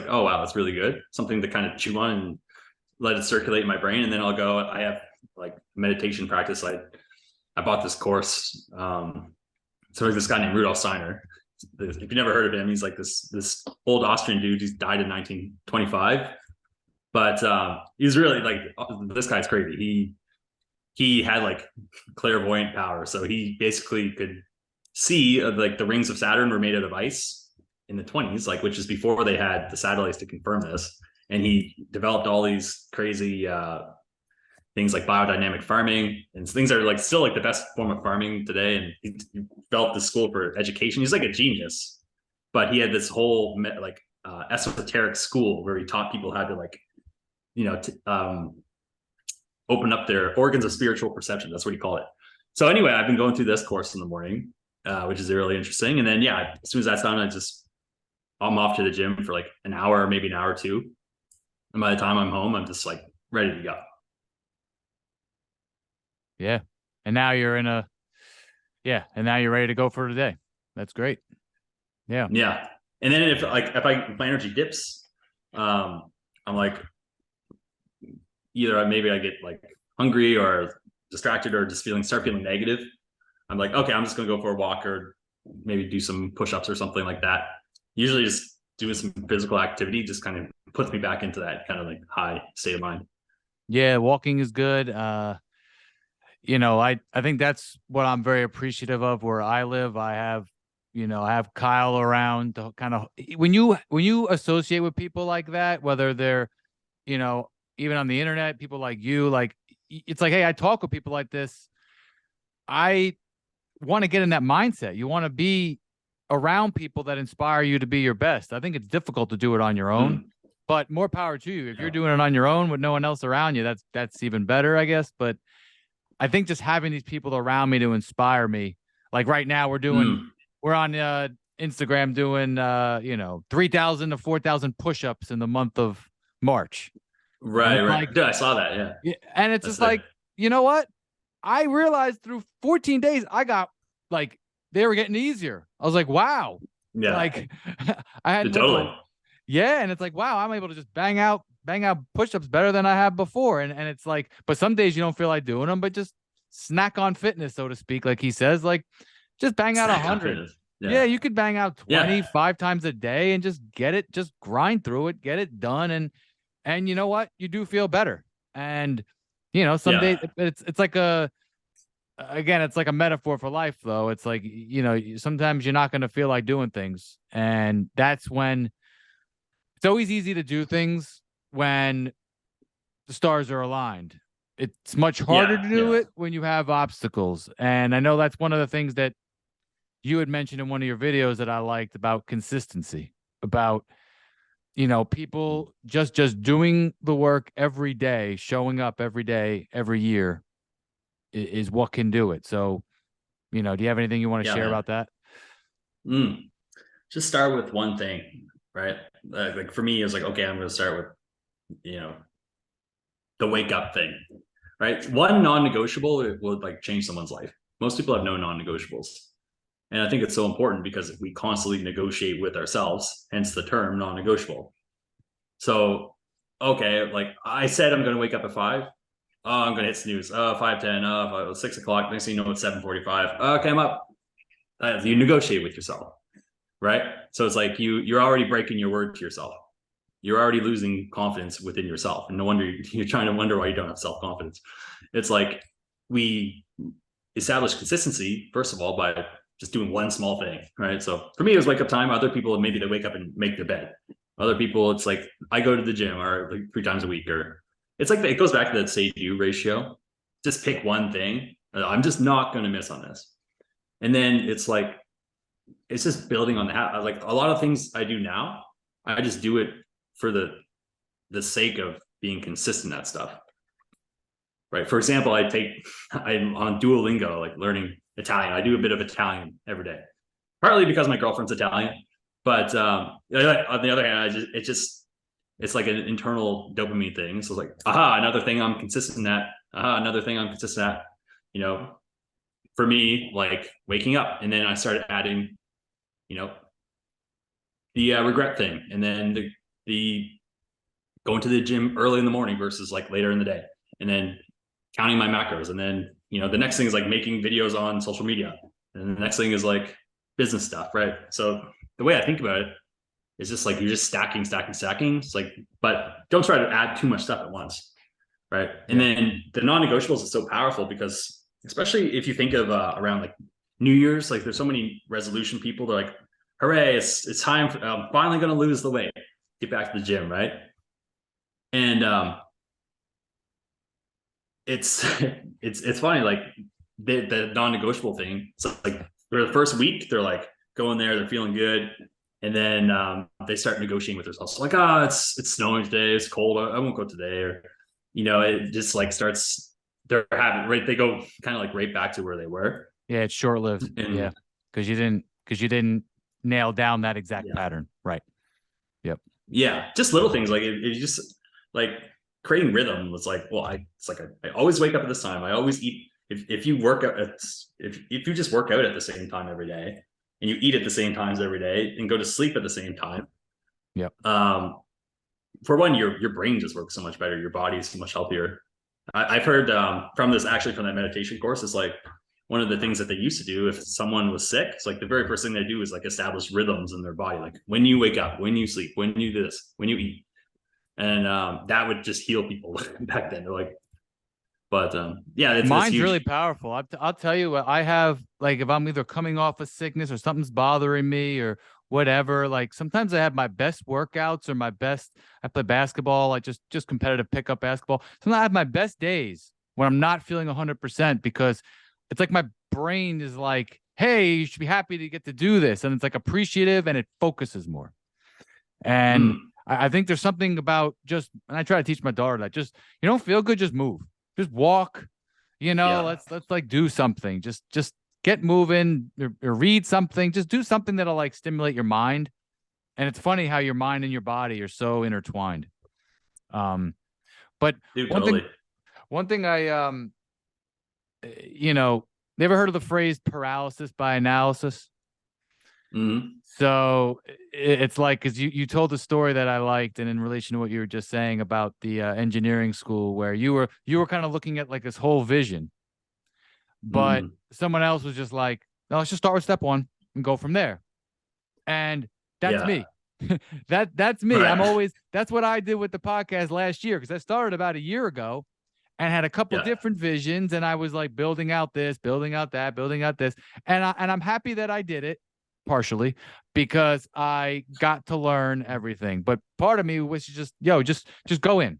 oh wow, that's really good, something to kind of chew on and let it circulate in my brain. And then I'll go, I have like meditation practice. I bought this course. So there's this guy named Rudolf Steiner. If you never heard of him, he's like this old Austrian dude. He's died in 1925. But he's really like, this guy's crazy. He had like clairvoyant power. So he basically could see like the rings of Saturn were made out of ice in the 20s, like, which is before they had the satellites to confirm this. And he developed all these crazy things like biodynamic farming, and things that are like still like the best form of farming today. And he developed the school for education. He's like a genius, but he had this whole like esoteric school where he taught people how to like, you know, open up their organs of spiritual perception. That's what he called it. So anyway, I've been going through this course in the morning, which is really interesting. And then, as soon as that's done, I'm off to the gym for like an hour, maybe an hour or two. And by the time I'm home, I'm just like ready to go. Yeah. And now you're and now you're ready to go for today. That's great. Yeah. Yeah. And then if my energy dips, I'm like, either maybe I get like hungry or distracted or just start feeling negative. I'm like, okay, I'm just going to go for a walk or maybe do some push-ups or something like that. Usually just doing some physical activity just kind of puts me back into that kind of like high state of mind. Yeah. Walking is good. You know, I think that's what I'm very appreciative of where I live. I have Kyle around to kind of, when you associate with people like that, whether they're, you know, even on the internet, people like you, like, it's like, hey, I talk with people like this. I want to get in that mindset. You want to be around people that inspire you to be your best. I think it's difficult to do it on your own, but more power to you. If you're doing it on your own with no one else around you, that's even better, I guess. But I think just having these people around me to inspire me, like right now we're on Instagram doing, 3,000 to 4,000 push-ups in the month of March. Right. Like, dude, I saw that. Yeah. And it's just like, you know what? I realized through 14 days, I got like, they were getting easier. I was like, wow. Yeah. Like I had totally. Yeah. And it's like, wow, I'm able to just bang out push-ups better than I have before. And it's like, but some days you don't feel like doing them, but just snack on fitness, so to speak, like he says, like just bang out Snack 100. confidence. Yeah, you could bang out 20 Yeah. 5 times a day and just get it, just grind through it, get it done. And you know what? You do feel better. And you know, some days Yeah. it's like a, again, it's like a metaphor for life though. It's like, you know, sometimes you're not going to feel like doing things. And that's when it's always easy to do things when the stars are aligned. It's much harder Yeah. to do Yeah. it when you have obstacles. And I know that's one of the things that you had mentioned in one of your videos that I liked about consistency, about, you know, people just doing the work every day, showing up every day, every year is what can do it. So, you know, do you have anything you want to Yeah, share man. about that? Just start with one thing, right? Like for me, it's like, okay, I'm going to start with, the wake up thing, right? One non-negotiable, it will like change someone's life. Most people have no non-negotiables. And I think it's so important because we constantly negotiate with ourselves, hence the term non-negotiable. So, okay, like I said, I'm going to wake up at 5. Oh, I'm going to hit snooze. 5:10. 6 o'clock. Next thing you know, it's 7:45. Okay, I'm up. You negotiate with yourself, right? So it's like you're already breaking your word to yourself. You're already losing confidence within yourself, and no wonder you're trying to wonder why you don't have self-confidence. It's like we establish consistency first of all by just doing one small thing, right? So for me, it was wake up time. Other people, maybe they wake up and make their bed. Other people, it's like I go to the gym or like 3 times a week, or it's like it goes back to that say-do ratio. Just pick one thing. I'm just not going to miss on this, and then it's like it's just building on that. Like a lot of things I do now, I just do it for the sake of being consistent at stuff. Right. For example, I'm on Duolingo, like learning Italian. I do a bit of Italian every day, partly because my girlfriend's Italian. But on the other hand, it's like an internal dopamine thing. So it's like, aha, another thing I'm consistent at. Aha, another thing I'm consistent at. You know, for me, like waking up, and then I started adding, the regret thing, and then the going to the gym early in the morning versus like later in the day, and then counting my macros, and then the next thing is like making videos on social media, and the next thing is like business stuff, right? So the way I think about it is just like you're just stacking. It's like, but don't try to add too much stuff at once, right? And then the non-negotiables is so powerful because especially if you think of around like New Year's, like there's so many resolution people. They're like, hooray, it's time. I'm finally going to lose the weight, get back to the gym, right? And it's it's funny, like the non-negotiable thing. So like for the first week, they're like going there, they're feeling good, and then they start negotiating with themselves. So like, it's snowing today, it's cold, I won't go today, or it just like starts their habit, right? They go kind of like right back to where they were. Yeah, it's short-lived. Yeah, because you didn't nail down that exact pattern, right? Yep. Yeah, just little things like it just like creating rhythm was like, well, I always wake up at this time. I always eat. If you work out, if you just work out at the same time every day, and you eat at the same times every day, and go to sleep at the same time. Yep. For one, your brain just works so much better. Your body is so much healthier. I've heard from that meditation course. It's like one of the things that they used to do if someone was sick. It's like the very first thing they do is like establish rhythms in their body, like when you wake up, when you sleep, when you do this, when you eat. And that would just heal people back then. They're like, but mine's huge. really powerful. I'll tell you what, I have, like, if I'm either coming off a sickness or something's bothering me or whatever, like sometimes I have my best workouts or I play basketball, like just competitive pickup basketball. Sometimes I have my best days when I'm not feeling 100% because it's like my brain is like, hey, you should be happy to get to do this. And it's like appreciative and it focuses more. And I think there's something about and I try to teach my daughter that just, you don't feel good, just move, just walk, let's like do something, just get moving or read something, just do something that'll like stimulate your mind. And it's funny how your mind and your body are so intertwined. But Dude, totally. One thing I, you ever heard of the phrase paralysis by analysis? So it's like, because you told a story that I liked, and in relation to what you were just saying about the engineering school, where you were kind of looking at like this whole vision, but someone else was just like, no, let's just start with step one and go from there. And that's me. That's me. Right. That's what I did with the podcast last year, because I started about a year ago and had a couple different visions, and I was like building out this, building out that, building out this. And I'm happy that I did it, partially because I got to learn everything. But part of me was just go in.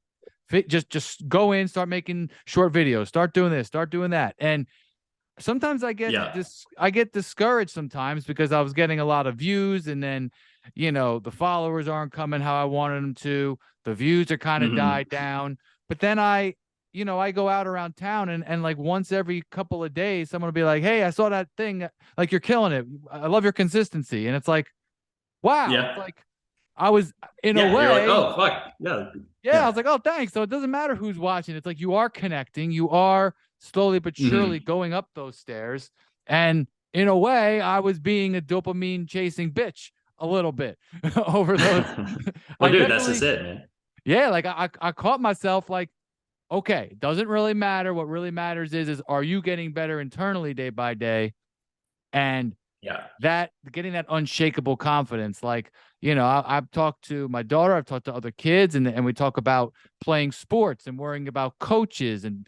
Just go in, start making short videos, start doing this, start doing that. And sometimes I get discouraged sometimes because I was getting a lot of views, and then the followers aren't coming how I wanted them to. The views are kind of died down. But then I go out around town, and like once every couple of days, someone will be like, hey, I saw that thing. Like, you're killing it. I love your consistency. And it's like, wow. Yeah. It's like, I was in a way. You're like, oh, fuck. Yeah. I was like, oh, thanks. So it doesn't matter who's watching. It's like, you are connecting. You are slowly but surely going up those stairs. And in a way, I was being a dopamine chasing bitch a little bit over those. Well, dude, that's just it, man. Yeah. Like I caught myself like, okay, it doesn't really matter. What really matters is are you getting better internally day by day? And that getting that unshakable confidence. Like, I've talked to my daughter, I've talked to other kids, and we talk about playing sports and worrying about coaches and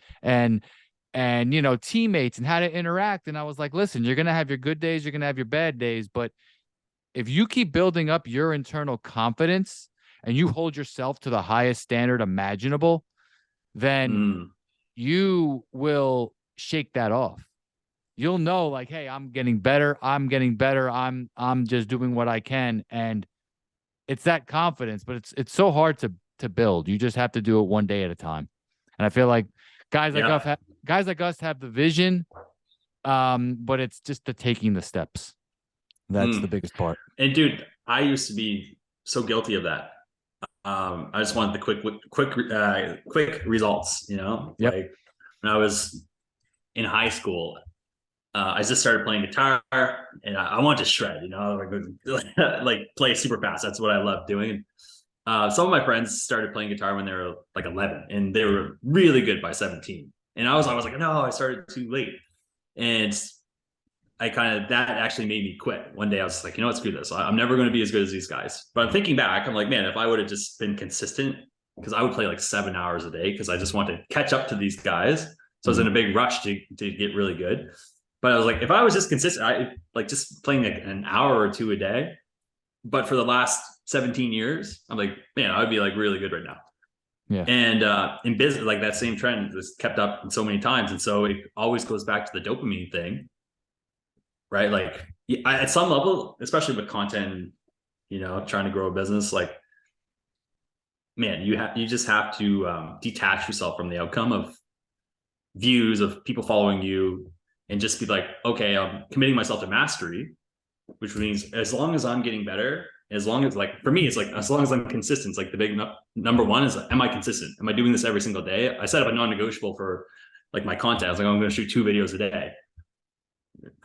teammates and how to interact. And I was like, listen, you're going to have your good days, you're going to have your bad days. But if you keep building up your internal confidence and you hold yourself to the highest standard imaginable, then you will shake that off. You'll know, like, hey, I'm getting better. I'm just doing what I can. And it's that confidence, but it's so hard to build. You just have to do it one day at a time. And I feel like guys like us have the vision, but it's just the taking the steps. That's the biggest part. And dude, I used to be so guilty of that. I just wanted the quick results, like when I was in high school, I just started playing guitar, and I wanted to shred, like play super fast. That's what I love doing. Some of my friends started playing guitar when they were like 11, and they were really good by 17. And I was like, no, I started too late. And that actually made me quit. One day I was like, screw this. I'm never going to be as good as these guys. But I'm thinking back, I'm like, man, if I would have just been consistent, because I would play like 7 hours a day because I just wanted to catch up to these guys. So I was in a big rush to get really good. But I was like, if I was just consistent, I like just playing like an hour or two a day. But for the last 17 years, I'm like, man, I would be like really good right now. Yeah. And in business, like that same trend was kept up so many times. And so it always goes back to the dopamine thing, right? Like at some level, especially with content, trying to grow a business, like, man, you just have to detach yourself from the outcome of views of people following you, and just be like, okay, I'm committing myself to mastery, which means as long as I'm getting better, as long as, like, for me, it's like, as long as I'm consistent, it's like the big number one is, am I consistent? Am I doing this every single day? I set up a non-negotiable for like my content. I was like, I'm going to shoot 2 videos a day.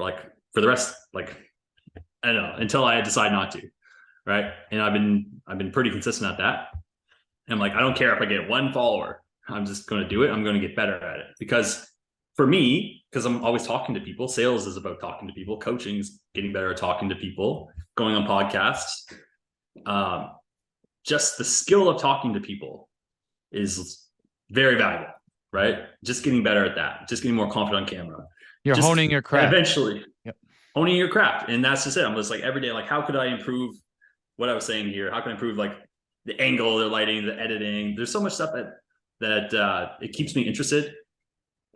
Like for the rest, like, I don't know, until I decide not to. Right. And I've been pretty consistent at that. And I'm like, I don't care if I get 1 follower, I'm just going to do it. I'm going to get better at it, because for me, because I'm always talking to people, sales is about talking to people, coaching is getting better at talking to people, going on podcasts. Just the skill of talking to people is very valuable, right? Just getting better at that, just getting more confident on camera. You're just honing your craft. Eventually, honing your craft. And that's just it. I'm just like, every day, like, how could I improve what I was saying here? How can I improve like the angle, the lighting, the editing? There's so much stuff that it keeps me interested.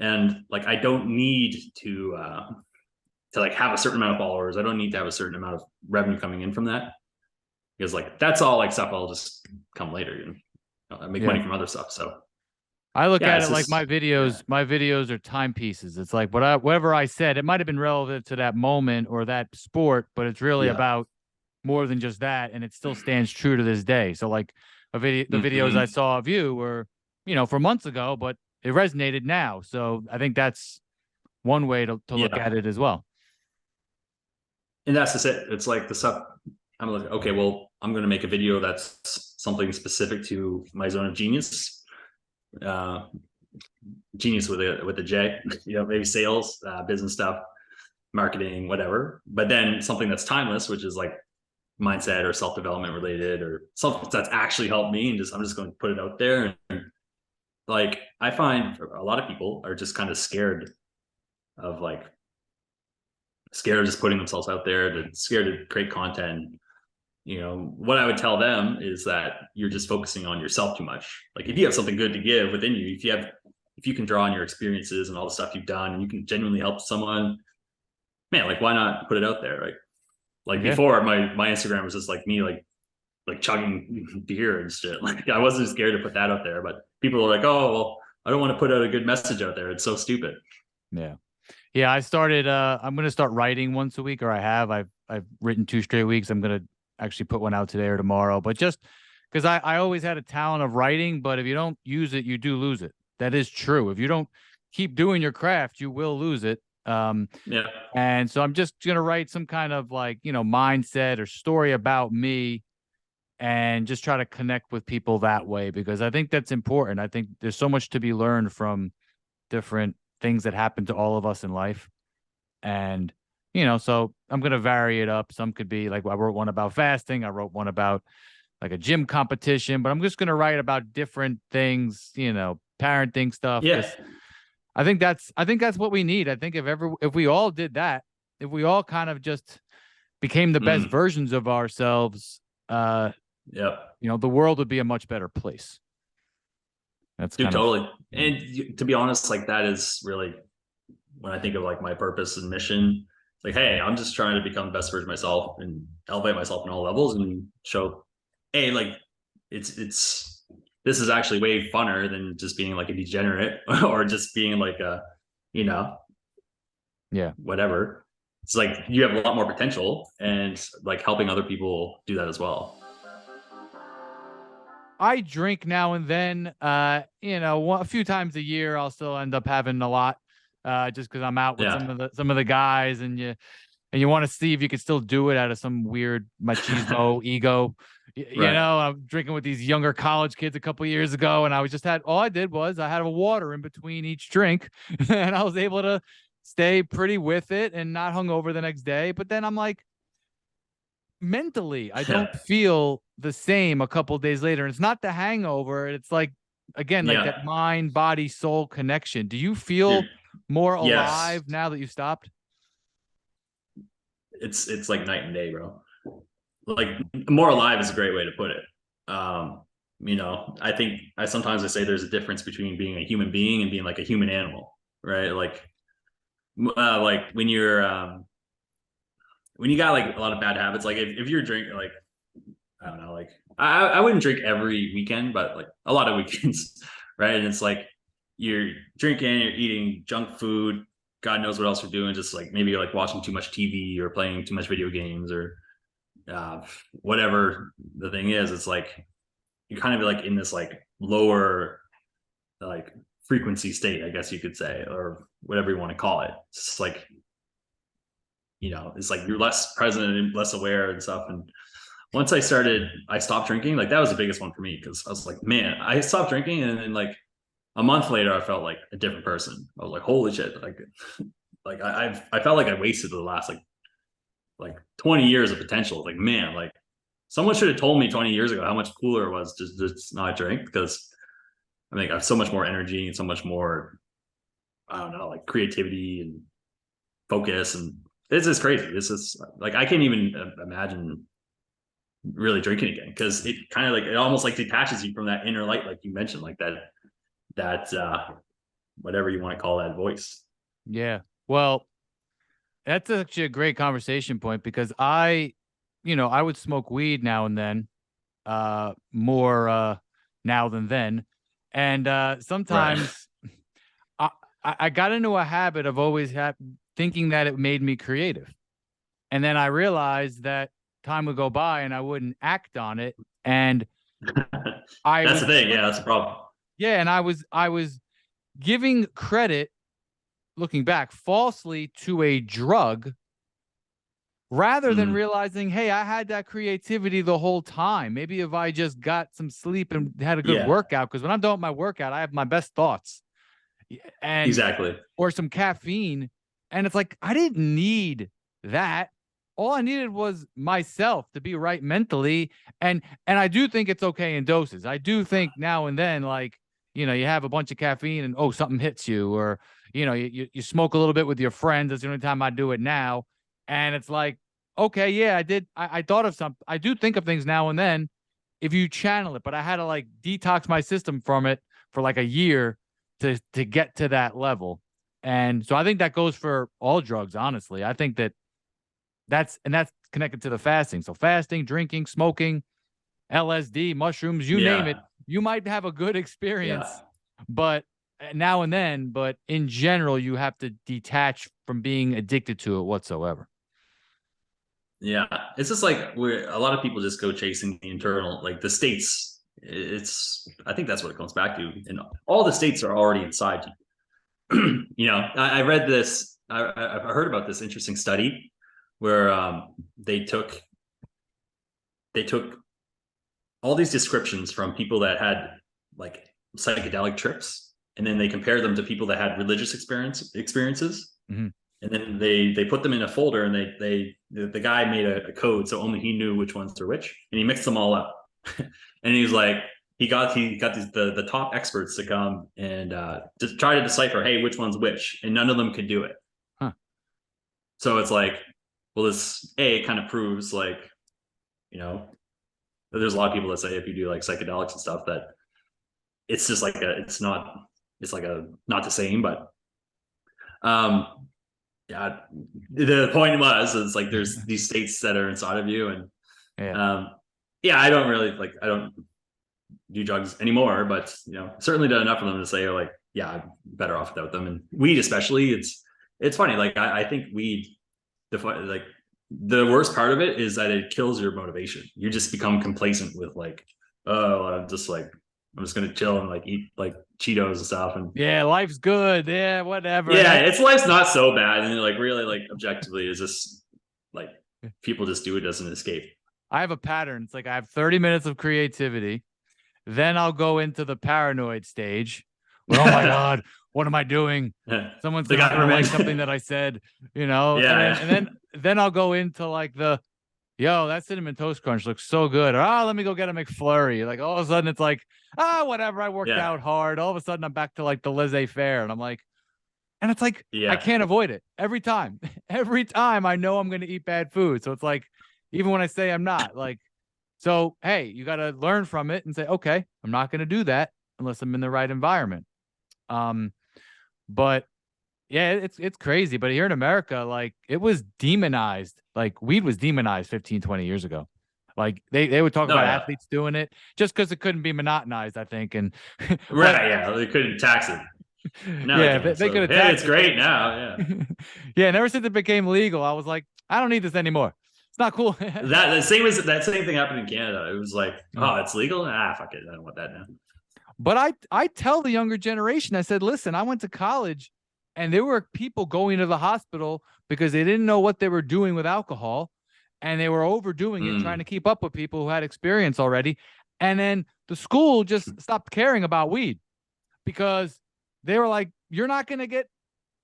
And like, I don't need to like have a certain amount of followers. I don't need to have a certain amount of revenue coming in from that, because like, that's all like stuff I'll just come later. I make money from other stuff. So I look at it like my videos are timepieces. It's like whatever I said, it might have been relevant to that moment or that sport, but it's really about more than just that. And it still stands true to this day. So like the videos I saw of you were, from months ago, but it resonated now. So I think that's one way to look at it as well. And that's just it. It's like the stuff I'm like, okay, well, I'm going to make a video that's something specific to my zone of genius. genius with a J, maybe sales, business stuff, marketing, whatever. But then something that's timeless, which is like mindset or self-development related or something that's actually helped me, and I'm just going to put it out there. And like I find a lot of people are just kind of scared of just putting themselves out there, to scared to create content. What I would tell them is that you're just focusing on yourself too much. Like if you have something good to give within you, if you can draw on your experiences and all the stuff you've done, and you can genuinely help someone, man, like why not put it out there? Right. Like before, my Instagram was just like me, like chugging beer and shit. Like I wasn't scared to put that out there, but people are like, oh, well, I don't want to put out a good message out there. It's so stupid. Yeah. Yeah. I started, I'm going to start writing once a week, or I've written 2 straight weeks. I'm going to actually put one out today or tomorrow, but just because I always had a talent of writing, but if you don't use it, you do lose it. That is true. If you don't keep doing your craft, you will lose it. Yeah. And so I'm just going to write some kind of mindset or story about me, and just try to connect with people that way, because I think that's important. I think there's so much to be learned from different things that happen to all of us in life. And, so I'm going to vary it up. Some could be like, I wrote one about fasting. I wrote one about like a gym competition, but I'm just going to write about different things, parenting stuff. Yeah. I think that's what we need. I think if we all did that, if we all kind of just became the best versions of ourselves, the world would be a much better place. That's totally. And to be honest, like that is really when I think of like my purpose and mission. Like, hey, I'm just trying to become the best version of myself and elevate myself in all levels and show, hey, like this is actually way funner than just being like a degenerate or just being like a, whatever. It's like you have a lot more potential, and like helping other people do that as well. I drink now and then, a few times a year. I'll still end up having a lot, just because I'm out with some of the guys, and you want to see if you can still do it out of some weird machismo ego. I'm drinking with these younger college kids a couple years ago, and all I did was I had a water in between each drink, and I was able to stay pretty with it and not hungover the next day. But then I'm like, mentally, I don't feel the same a couple days later. And it's not the hangover. It's like, again, like that mind, body, soul connection. Do you feel more alive now that you stopped? It's like night and day, bro. Like more alive is a great way to put it. I think sometimes I say there's a difference between being a human being and being like a human animal, right? Like when you got like a lot of bad habits, like if you're drinking, like, I don't know, like I wouldn't drink every weekend, but like a lot of weekends, right? And it's like you're drinking, you're eating junk food, God knows what else you're doing, just like maybe you're like watching too much TV or playing too much video games or whatever the thing is. It's like you're kind of like in this like lower like frequency state, I guess you could say, or whatever you want to call it. It's just like, it's like you're less present and less aware and stuff. And once I stopped drinking, like that was the biggest one for me, because I was like, man, I stopped drinking, and then like a month later I felt like a different person. I was like, holy shit, like I felt like I wasted the last like 20 years of potential. Like, man, like someone should have told me 20 years ago how much cooler it was to just not drink, because I think I have so much more energy and so much more, I don't know, like creativity and focus. And this is crazy. This is like, I can't even imagine really drinking again, because it kind of like, it almost like detaches you from that inner light, like you mentioned, like that whatever you want to call that voice. Yeah. Well, that's actually a great conversation point, because I would smoke weed now and then, more now than then. And sometimes I got into a habit of always thinking that it made me creative. And then I realized that time would go by and I wouldn't act on it. And that's the thing. Yeah, that's the problem. Yeah. And I was giving credit, looking back, falsely to a drug, rather than realizing, hey, I had that creativity the whole time. Maybe if I just got some sleep and had a good workout, because when I'm done with my workout, I have my best thoughts. and Exactly. or some caffeine. And it's like, I didn't need that. All I needed was myself to be right mentally. And I do think it's okay in doses. I do think now and then, like, you have a bunch of caffeine and something hits you, or you smoke a little bit with your friends. That's the only time I do it now. And it's like, okay, yeah, I did. I thought of something. I do think of things now and then if you channel it, but I had to like detox my system from it for like a year to get to that level. And so I think that goes for all drugs, honestly. I think that's connected to the fasting. So fasting, drinking, smoking, LSD, mushrooms, you name it, you might have a good experience, but now and then, but in general, you have to detach from being addicted to it whatsoever. Yeah. It's just like a lot of people just go chasing the internal, like the states. I think that's what it comes back to. And all the states are already inside you. I read this, I heard about this interesting study where they took all these descriptions from people that had like psychedelic trips, and then they compared them to people that had religious experiences. Mm-hmm. And then they put them in a folder, and the guy made a code so only he knew which ones are which, and he mixed them all up. And he was like, he got the top experts to come and just try to decipher, hey, which one's which, and none of them could do it. Huh. So it's like, well, this kind of proves like, there's a lot of people that say if you do like psychedelics and stuff that it's just like it's not the same, but yeah, the point was, it's like there's these states that are inside of you, and I don't do drugs anymore, but certainly done enough of them to say like, yeah, I'm better off without them. And weed especially, it's funny, like I think weed, like the worst part of it is that it kills your motivation. You just become complacent with like, oh, I'm just gonna chill and like eat like Cheetos and stuff, and life's good, whatever. Life's not so bad, and like really like objectively is just like people just do it as an escape. I have a pattern. It's like I have 30 minutes of creativity, then I'll go into the paranoid stage where, oh my god, what am I doing? Someone's gonna like something that I said, and then I'll go into like that Cinnamon Toast Crunch looks so good. Or, let me go get a McFlurry. Like all of a sudden it's like, whatever, I worked out hard. All of a sudden I'm back to like the laissez-faire. And I'm like, and it's like, I can't avoid it every time. Every time I know I'm going to eat bad food. So it's like, even when I say I'm not, like, so, hey, you got to learn from it and say, okay, I'm not going to do that unless I'm in the right environment. But yeah, it's crazy. But here in America, like it was demonized. Like weed was demonized 15, 20 years ago. Like they would talk about athletes doing it just because it couldn't be monotonized, I think. And they couldn't tax it. No, they could have taxed it's great now. Yeah. And ever since it became legal, I was like, I don't need this anymore. It's not cool. that same thing happened in Canada. It was like, oh, it's legal. Fuck it, I don't want that now. But I tell the younger generation, I said, listen, I went to college and there were people going to the hospital because they didn't know what they were doing with alcohol, and they were overdoing it, trying to keep up with people who had experience already. And then the school just stopped caring about weed because they were like, you're not going to get,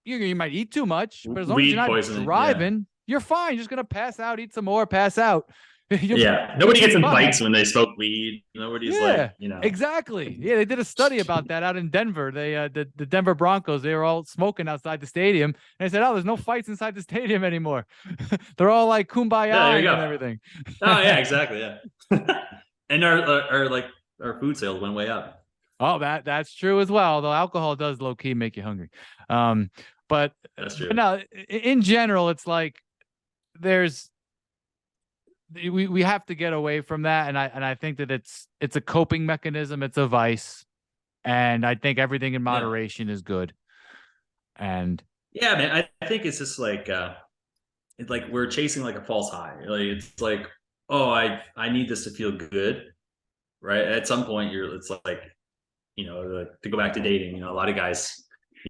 you might eat too much, but as long as you're not driving, you're fine. You're just going to pass out, eat some more, pass out. Nobody gets in fights when they smoke weed. Nobody's like, exactly. Yeah, they did a study about that out in Denver. They the Denver Broncos, they were all smoking outside the stadium, and they said, oh, there's no fights inside the stadium anymore. They're all like kumbaya and everything. Oh yeah, exactly. Yeah. And our food sales went way up. Oh, that's true as well, though alcohol does low key make you hungry. But that's true. But no, in general, it's like we have to get away from that, and I think that it's a coping mechanism, it's a vice, and I think everything in moderation is good. And man, I think it's just like it's like we're chasing like a false high. Like it's like, oh, I need this to feel good, right? At some point, it's like, to go back to dating, a lot of guys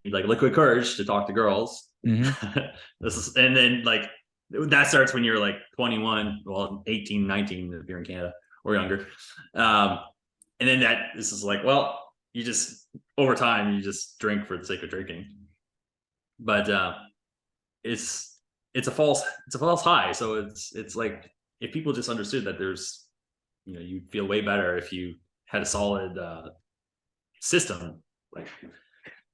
need like liquid courage to talk to girls. Mm-hmm. And then like that starts when you're like 21, 18, 19 if you're in Canada or younger. And then this is like, well, you just over time you just drink for the sake of drinking. But it's a false high. So it's like if people just understood that there's, you feel way better if you had a solid system. Like,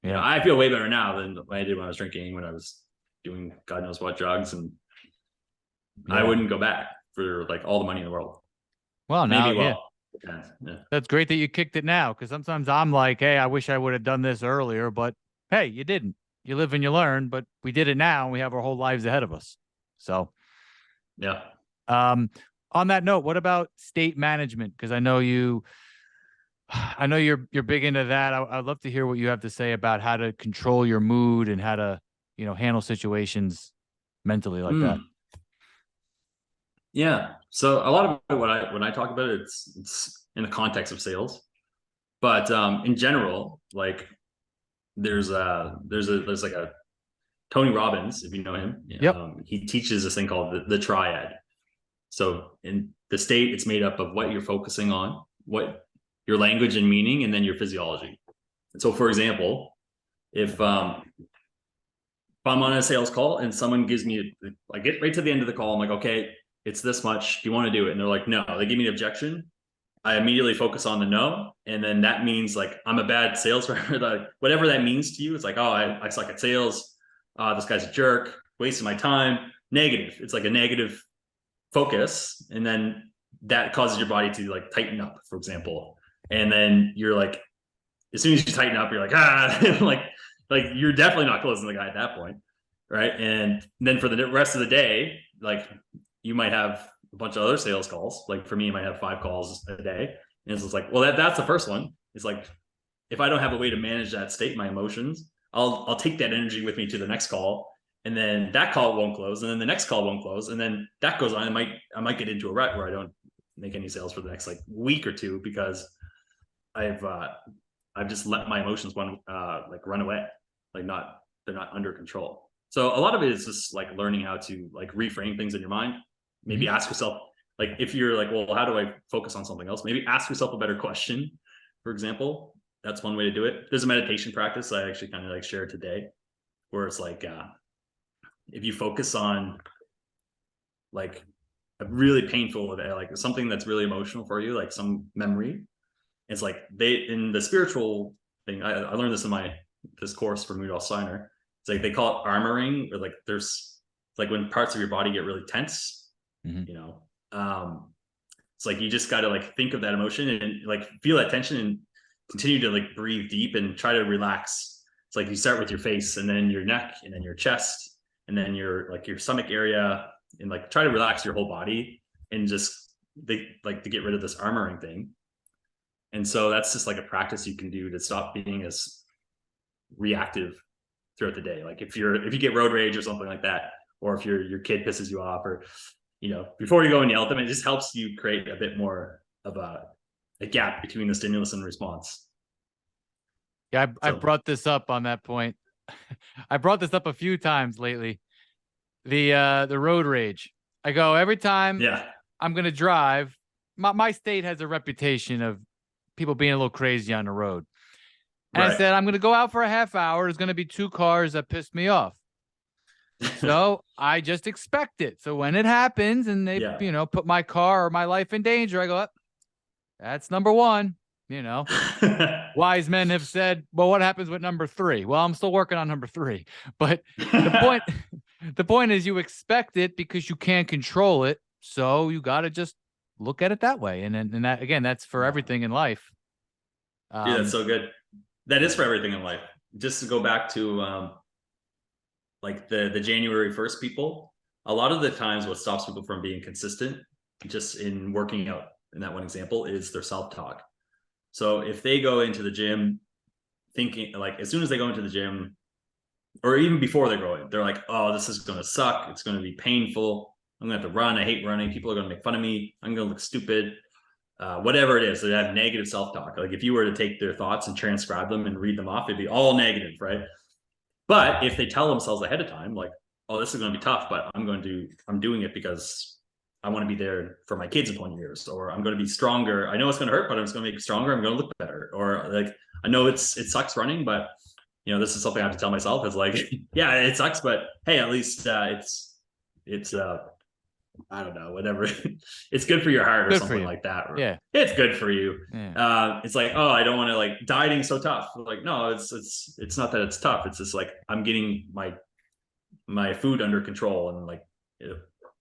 I feel way better now than I did when I was drinking, when I was doing God knows what drugs, and I wouldn't go back for like all the money in the world. Well, now, maybe that's great that you kicked it now, because sometimes I'm like, hey, I wish I would have done this earlier, but hey, you didn't. You live and you learn, but we did it now, and we have our whole lives ahead of us. So, yeah. On that note, what about state management? Because I know you're big into that. I'd love to hear what you have to say about how to control your mood and how to, handle situations mentally like that. Yeah. So a lot of when I talk about it, it's in the context of sales, but in general, like there's like a Tony Robbins, if you know him. Yep. He teaches this thing called the triad. So in the state, it's made up of what you're focusing on, what your language and meaning, and then your physiology. And so, for example, if I'm on a sales call and someone gives me, I get right to the end of the call, I'm like, okay, it's this much. Do you want to do it? And they're like, no. They give me an objection. I immediately focus on the no. And then that means like I'm a bad sales rep. Like, whatever that means to you, it's like, oh, I suck at sales. This guy's a jerk, wasting my time. Negative. It's like a negative focus. And then that causes your body to like tighten up, for example. And then you're like, as soon as you tighten up, you're like, like you're definitely not closing the guy at that point. Right. And then for the rest of the day, like you might have a bunch of other sales calls. Like for me, I might have 5 calls a day. And it's just like, well, that's the first one. It's like, if I don't have a way to manage that state, my emotions, I'll take that energy with me to the next call. And then that call won't close. And then the next call won't close. And then that goes on. I might get into a rut where I don't make any sales for the next like week or two, because I've just let my emotions run away. Like they're not under control. So a lot of it is just like learning how to like reframe things in your mind. Maybe ask yourself, like, if you're like, well, how do I focus on something else? Maybe ask yourself a better question, for example. That's one way to do it. There's a meditation practice I actually kind of like shared today, where it's like, if you focus on like a really painful, like something that's really emotional for you, like some memory, it's like in the spiritual thing, I learned this in this course from Rudolf Steiner. It's like they call it armoring, or like it's like when parts of your body get really tense. It's like you just got to like think of that emotion and like feel that tension and continue to like breathe deep and try to relax. It's like you start with your face, and then your neck, and then your chest, and then your stomach area, and like try to relax your whole body, and just to get rid of this armoring thing. And so that's just like a practice you can do to stop being as reactive throughout the day. Like if you get road rage or something like that, or if your kid pisses you off, or before you go and yell at them, it just helps you create a bit more of a gap between the stimulus and response. Yeah, I brought this up on that point. I brought this up a few times lately. The road rage. I go every time I'm gonna drive. My state has a reputation of people being a little crazy on the road. And I said, I'm gonna go out for a half hour. There's gonna be 2 cars that piss me off. So I just expect it. So when it happens and they, put my car or my life in danger, I go, oh, that's number 1. Wise men have said, well, what happens with number 3? Well, I'm still working on number 3. But the point is you expect it because you can't control it. So you got to just look at it that way. And that, again, that's for everything in life. Yeah, that's so good. That is for everything in life. Just to go back to, like the January 1st people, a lot of the times what stops people from being consistent just in working out, in that one example, is their self-talk. So if they go into the gym thinking, like, as soon as they go into the gym, or even before they go in, they're like, oh, this is going to suck. It's going to be painful. I'm going to have to run. I hate running. People are going to make fun of me. I'm going to look stupid. Whatever it is, they have negative self-talk. Like if you were to take their thoughts and transcribe them and read them off, it'd be all negative, right? But if they tell themselves ahead of time, like, oh, this is going to be tough, but I'm doing it because I want to be there for my kids in 20 years, or I'm going to be stronger. I know it's going to hurt, but I'm just going to make it stronger. I'm going to look better. Or like, I know it sucks running, but this is something I have to tell myself is like, yeah, it sucks, but hey, at least it's I don't know, whatever. It's good for your heart or something like that. Or, yeah, it's good for you. Yeah. It's like, oh, I don't want to like dieting's so tough. Like, no, it's not that it's tough. It's just like I'm getting my food under control and like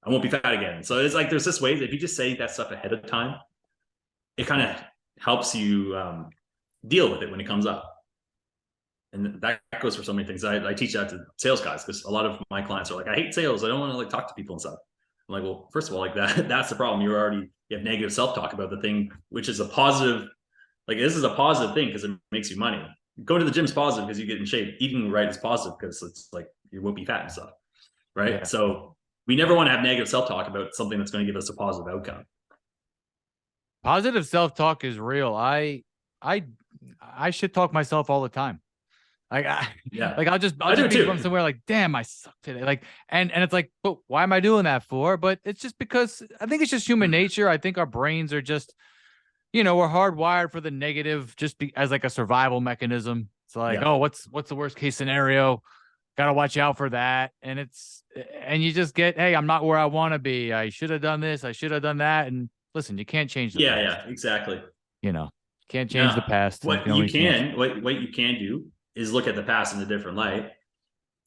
I won't be fat again. So it's like there's this way that if you just say that stuff ahead of time, it kind of helps you deal with it when it comes up. And that goes for so many things. I teach that to sales guys because a lot of my clients are like, I hate sales. I don't want to like talk to people and stuff. I'm like, well, first of all, like that's the problem. You have negative self-talk about the thing, which is a positive. Like this is a positive thing because it makes you money. Going to the gym is positive because you get in shape. Eating right is positive because it's like you won't be fat and stuff. Right. Yeah. So we never want to have negative self-talk about something that's going to give us a positive outcome. Positive self-talk is real. I should talk myself all the time. Like, I'll just be from somewhere like, damn, I suck today. Like, and it's like, but why am I doing that for? But it's just because I think it's just human nature. I think our brains are just, we're hardwired for the negative as like a survival mechanism. It's like, oh, what's the worst case scenario? Got to watch out for that. And you just get, hey, I'm not where I want to be. I should have done this. I should have done that. And listen, you can't change the past. Yeah, exactly. Can't change the past. What you can do is look at the past in a different light,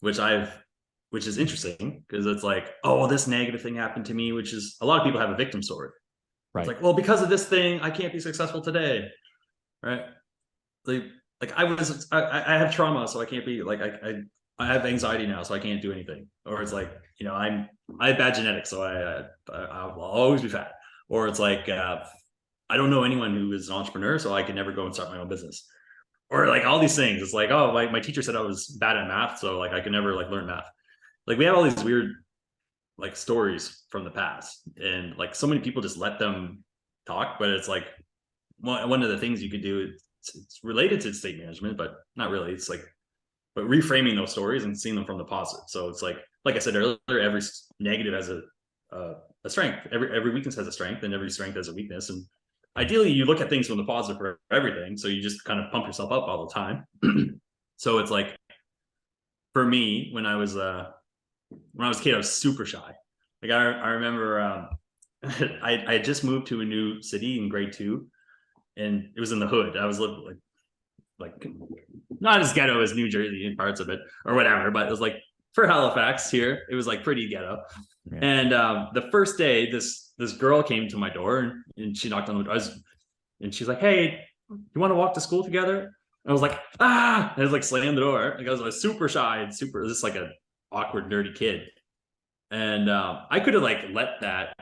which is interesting because it's like, oh, well, this negative thing happened to me, which is a lot of people have a victim story. Right. It's like, well, because of this thing, I can't be successful today. Right. Like I have trauma, so I can't be like, I have anxiety now, so I can't do anything. Or it's like, I have bad genetics, so I'll always be fat. Or it's like, I don't know anyone who is an entrepreneur, so I can never go and start my own business. Or like all these things. It's like, oh, my teacher said I was bad at math, so like I could never like learn math. Like we have all these weird like stories from the past, and like so many people just let them talk. But it's like one of the things you could do. It's related to state management, but not really. It's like, but reframing those stories and seeing them from the positive. So it's like I said earlier, every negative has a strength. Every weakness has a strength, and every strength has a weakness. And ideally, you look at things from the positive for everything. So you just kind of pump yourself up all the time. So it's like, for me, when I was a kid, I was super shy. Like I remember I had just moved to a new city in grade 2, and it was in the hood. I was living like not as ghetto as New Jersey in parts of it or whatever, but it was like for Halifax here, it was like pretty ghetto. Yeah. And the first day, this girl came to my door and she knocked on the door, and she's like, "Hey, you want to walk to school together?" And I was like, "Ah!" And I was like, slammed the door. Like I was super shy and just like a awkward, nerdy kid. And I could have like let that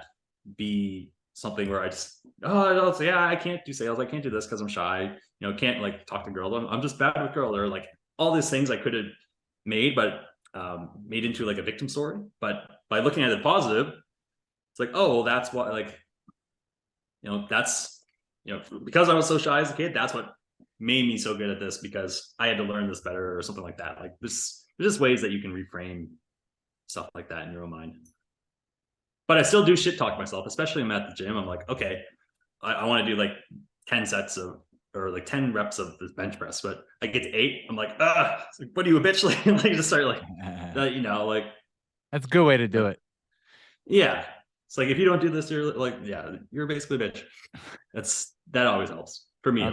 be something where I just, I can't do sales. I can't do this because I'm shy. Can't like talk to girls. I'm just bad with girls. Or like all these things I could have made, but made into like a victim story. But by looking at it positive, it's like, oh, well, that's what like, that's, because I was so shy as a kid, that's what made me so good at this, because I had to learn this better or something like that. Like there's just ways that you can reframe stuff like that in your own mind. But I still do shit talk myself, especially when I'm at the gym. I'm like, okay, I want to do like 10 sets or like 10 reps of this bench press, but I get to 8. I'm like, what are you, a bitch? Like just start like, like. That's a good way to do it. Yeah. It's like, if you don't do this, you're like, you're basically a bitch. That always helps for me.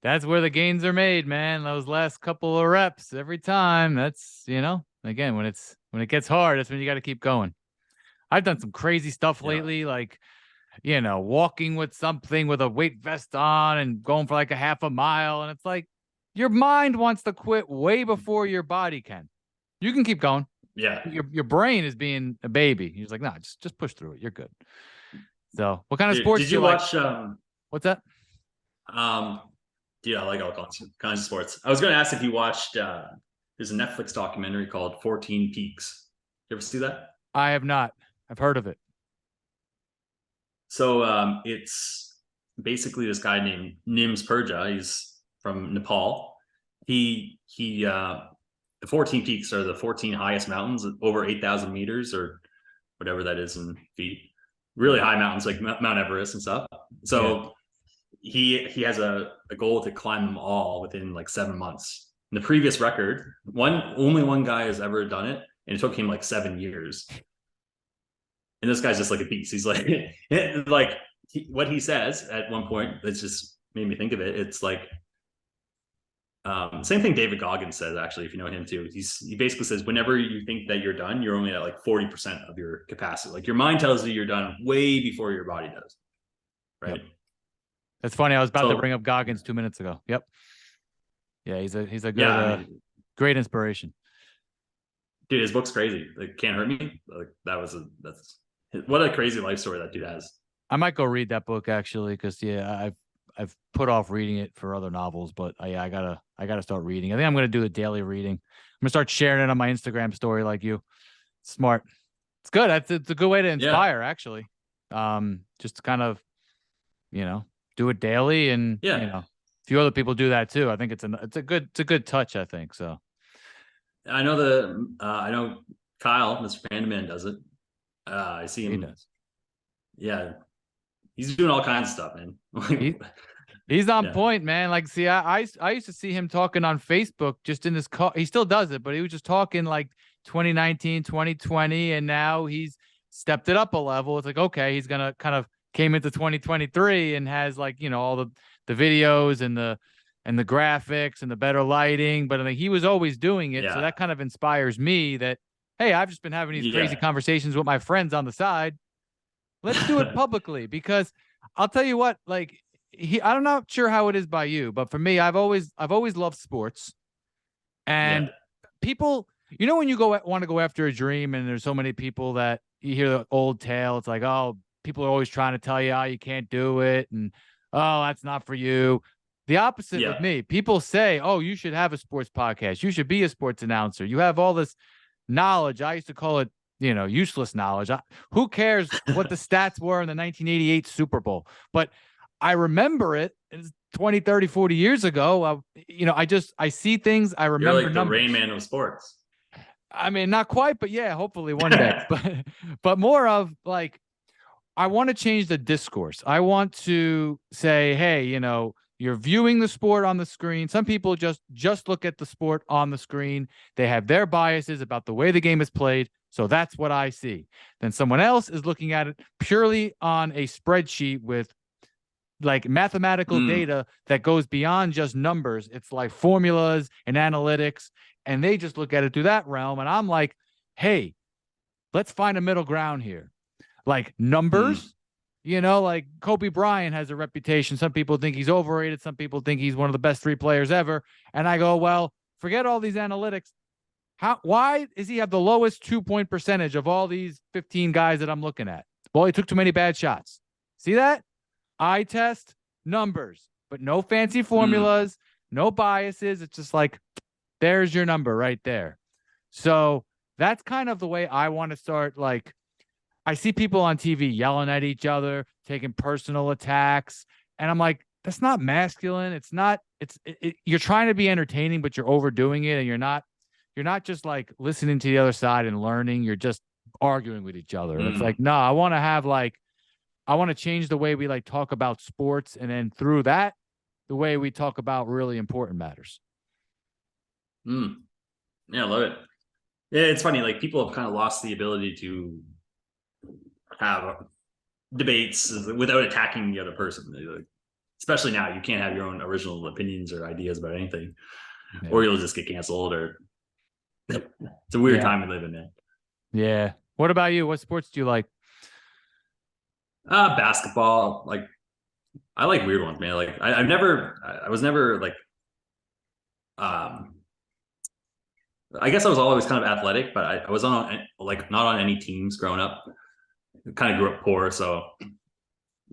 That's where the gains are made, man. Those last couple of reps every time. That's, again, when it gets hard, that's when you got to keep going. I've done some crazy stuff lately, like, walking with something with a weight vest on and going for like a half a mile. And it's like, your mind wants to quit way before your body can. You can keep going. Yeah. Your brain is being a baby. He's like, nah, just push through it. You're good. So what kind of sports did you watch? What's that? I like all kinds of sports. I was going to ask if you watched, there's a Netflix documentary called 14 Peaks. You ever see that? I have not. I've heard of it. So it's basically this guy named Nims Purja. He's from Nepal. The 14 peaks are the 14 highest mountains over 8,000 meters or whatever that is in feet. really high mountains like Mount Everest and stuff. So he has a goal to climb them all within like 7 months. And the previous record, only one guy has ever done it, and it took him like 7 years. And this guy's just like a beast. He's like, like what he says at one point, it's just made me think of it. It's like, same thing David Goggins says, actually, if you know him too. He basically says, whenever you think that you're done, you're only at like 40% of your capacity. Like your mind tells you you're done way before your body does. Right. Yep. That's funny. I was about to bring up Goggins 2 minutes ago. Yep. Yeah, he's a good, great inspiration. Dude, his book's crazy. Like, Can't Hurt Me. Like that's what a crazy life story that dude has. I might go read that book actually, because I've put off reading it for other novels, but I gotta start reading. I think I'm gonna do a daily reading. I'm gonna start sharing it on my Instagram story like you. Smart. It's good. It's a good way to inspire, actually. Just to kind of, do it daily, and a few other people do that too. I think it's a good touch, I think. So I know I know Kyle, Mr. Pandaman, does it. I see him. He does. Yeah. He's doing all kinds of stuff, man. He's on point, man. Like, see, I used to see him talking on Facebook just in this car. He still does it, but he was just talking like 2019, 2020, and now he's stepped it up a level. It's like, okay, he's gonna kind of came into 2023 and has like, all the videos and the graphics and the better lighting. But I think he was always doing it. So that kind of inspires me that, hey, I've just been having these crazy conversations with my friends on the side. Let's do it publicly, because I'll tell you what, like I'm not sure how it is by you, but for me, I've always loved sports. And people, when you want to go after a dream, and there's so many people that you hear the old tale, it's like, oh, people are always trying to tell you, oh, you can't do it, and oh, that's not for you. The opposite with me. People say, oh, you should have a sports podcast. You should be a sports announcer. You have all this knowledge. I used to call it, useless knowledge. Who cares what the stats were in the 1988 Super Bowl? But I remember it. It's 20, 30, 40 years ago. I see things. I remember. You're like the Rain Man of sports. I mean, not quite, but yeah, hopefully one day. but more of like, I want to change the discourse. I want to say, hey, you're viewing the sport on the screen. Some people just look at the sport on the screen. They have their biases about the way the game is played. So that's what I see. Then someone else is looking at it purely on a spreadsheet with like mathematical data that goes beyond just numbers. It's like formulas and analytics, and they just look at it through that realm. And I'm like, hey, let's find a middle ground here. Like numbers, like Kobe Bryant has a reputation. Some people think he's overrated. Some people think he's one of the best 3 players ever. And I go, well, forget all these analytics. Why does he have the lowest 2-point percentage of all these 15 guys that I'm looking at? Well, he took too many bad shots. See that? Eye test, numbers, but no fancy formulas, no biases. It's just like, there's your number right there. So that's kind of the way I want to start. Like, I see people on TV yelling at each other, taking personal attacks, and I'm like, that's not masculine. It's not. You're trying to be entertaining, but you're overdoing it, and you're not just like listening to the other side and learning. You're just arguing with each other. It's like, no, I want to change the way we like talk about sports, and then through that, the way we talk about really important matters. Yeah, I love it. Yeah, it's funny. Like, people have kind of lost the ability to have debates without attacking the other person. Like, especially now, you can't have your own original opinions or ideas about anything, or you'll just get canceled. Or it's a weird time we live in, man. Yeah. What about you? What sports do you like? Basketball. Like, I like weird ones, man. Like, I was never like, I guess I was always kind of athletic, but I was not on any teams growing up. I kind of grew up poor, so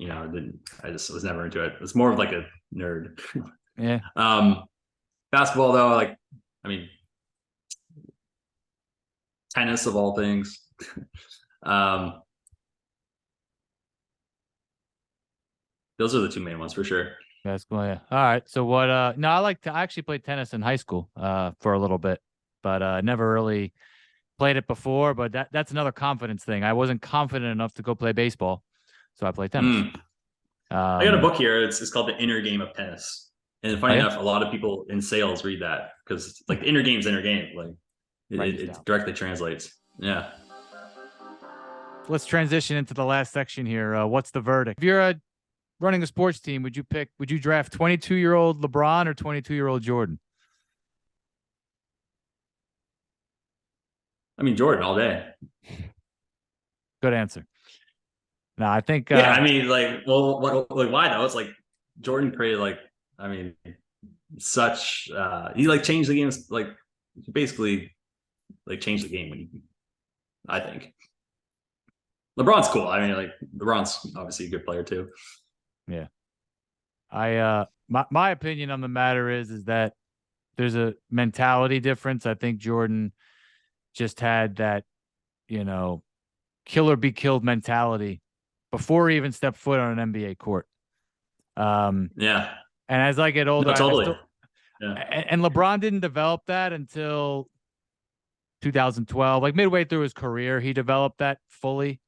I just was never into it. It's more of like a nerd. Yeah. Basketball though, like, I mean, tennis of all things. Those are the 2 main ones for sure. Basketball, yeah. All right. So what? No, I actually played tennis in high school for a little bit, but never really played it before. But that's another confidence thing. I wasn't confident enough to go play baseball. So I play tennis. I got a book here. It's called The Inner Game of Tennis. And funny enough, a lot of people in sales read that because like the inner game's inner game. Like it directly translates. Yeah. Let's transition into the last section here. What's the verdict? If you're running a sports team, would you draft 22-year-old LeBron or 22-year-old Jordan? I mean, Jordan all day. Good answer. No, I think. Yeah, I mean, like, well, like, why though? It's like Jordan created, like, I mean, such. He like changed the game, like, basically, like changed the game when he. I think. LeBron's cool. I mean, like, LeBron's obviously a good player too. Yeah. My opinion on the matter is that there's a mentality difference. I think Jordan just had that, kill or be killed mentality before he even stepped foot on an NBA court. Yeah. And as I get older, no, totally. And LeBron didn't develop that until 2012, like midway through his career, he developed that fully.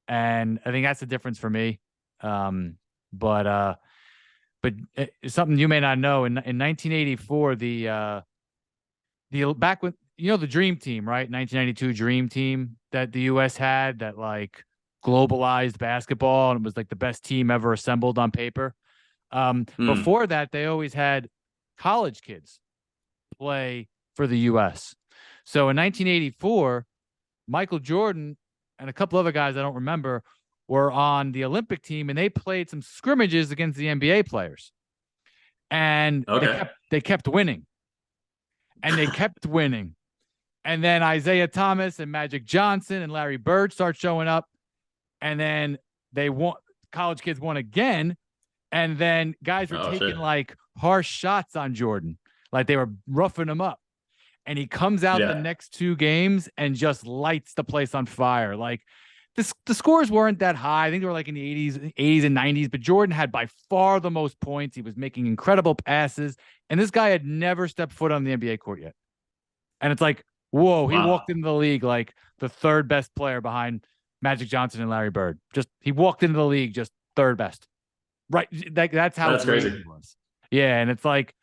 And I think that's the difference for me. But it's something you may not know. In 1984, the back when the Dream Team, right? 1992 Dream Team that the U.S. had, that like globalized basketball, and it was like the best team ever assembled on paper. Before that, they always had college kids play for the U.S. So in 1984, Michael Jordan and a couple other guys I don't remember were on the Olympic team, and they played some scrimmages against the NBA players. And they kept winning. And they kept winning. And then Isaiah Thomas and Magic Johnson and Larry Bird start showing up. And then they won. College kids won again. And then guys were taking like harsh shots on Jordan. Like they were roughing him up. And he comes out the next two games and just lights the place on fire. Like the scores weren't that high. I think they were like in the 80s and 90s, but Jordan had by far the most points. He was making incredible passes. And this guy had never stepped foot on the NBA court yet. And it's like, whoa, he walked into the league like the third best player behind Magic Johnson and Larry Bird. He walked into the league just third best. Right. That's how crazy it was. Yeah. And it's like,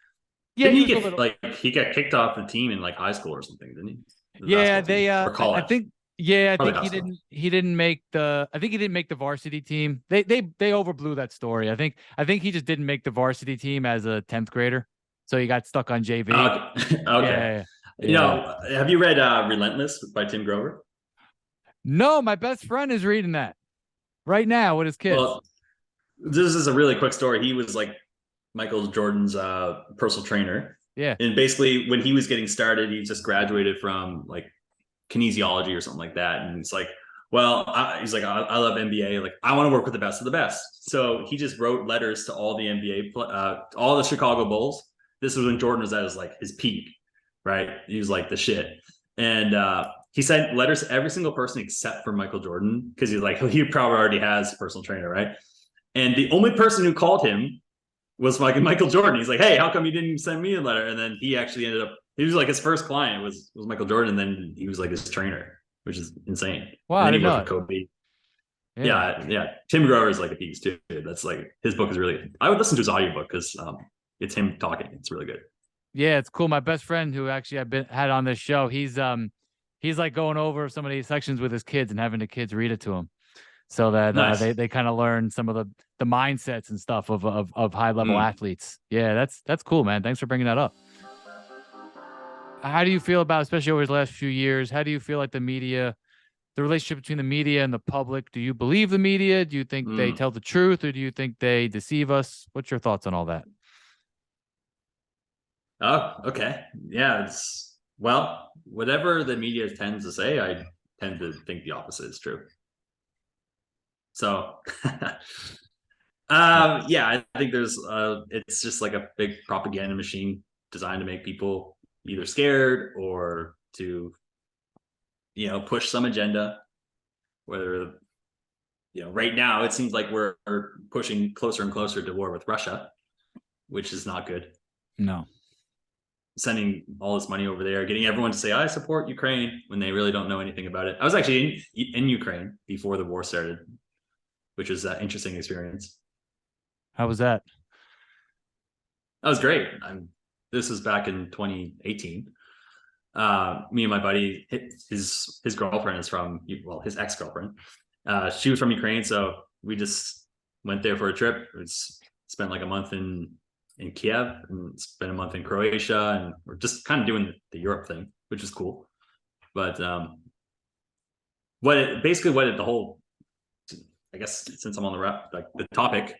yeah, he got kicked off the team in like high school or something, didn't he? Or college. I think he didn't make the varsity team. They overblew that story. I think he just didn't make the varsity team as a 10th grader. So he got stuck on JV. Okay. Yeah. Have you read Relentless by Tim Grover? No, my best friend is reading that right now with his kids. Well, this is a really quick story. He was like Michael Jordan's personal trainer. Yeah. And basically when he was getting started, he just graduated from like kinesiology or something like that. And it's like, well, he's like, I love NBA. Like, I want to work with the best of the best. So he just wrote letters to all the NBA, all the Chicago Bulls. This was when Jordan was at his peak, right? He was like the shit. And he sent letters to every single person except for Michael Jordan, because he's like, he probably already has a personal trainer, right? And the only person who called him was Michael Jordan. He's like, hey, how come you didn't send me a letter? And then he actually ended up, he was like his first client was Michael Jordan. And then he was like his trainer, which is insane. Wow. And then he worked with Kobe. Yeah. Tim Grover is like a piece too. That's like, his book is really, I would listen to his audiobook because it's him talking. It's really good. Yeah, it's cool. My best friend, who actually had on this show, he's like going over some of these sections with his kids and having the kids read it to him, so that they kind of learn some of the mindsets and stuff of high level athletes. Yeah, that's cool, man. Thanks for bringing that up. How do you feel about, especially over the last few years, how do you feel like the relationship between the media and the public? Do you believe the media? Do you think they tell the truth, or do you think they deceive us? What's your thoughts on all that? Oh, okay. Yeah, well, whatever the media tends to say, I tend to think the opposite is true. So, yeah, I think it's just like a big propaganda machine designed to make people either scared or to, push some agenda. Whether, right now it seems like we're pushing closer and closer to war with Russia, which is not good. No. Sending all this money over there, getting everyone to say, I support Ukraine, when they really don't know anything about it. I was actually in Ukraine before the war started. which is an interesting experience. How was that? That was great. This was back in 2018. Me and my buddy, his girlfriend is from, well, his ex-girlfriend. She was from Ukraine, so we just went there for a trip. It's spent like a month in Kiev and spent a month in Croatia, and we're just kind of doing the Europe thing, which is cool. But the whole, I guess since I'm on the topic,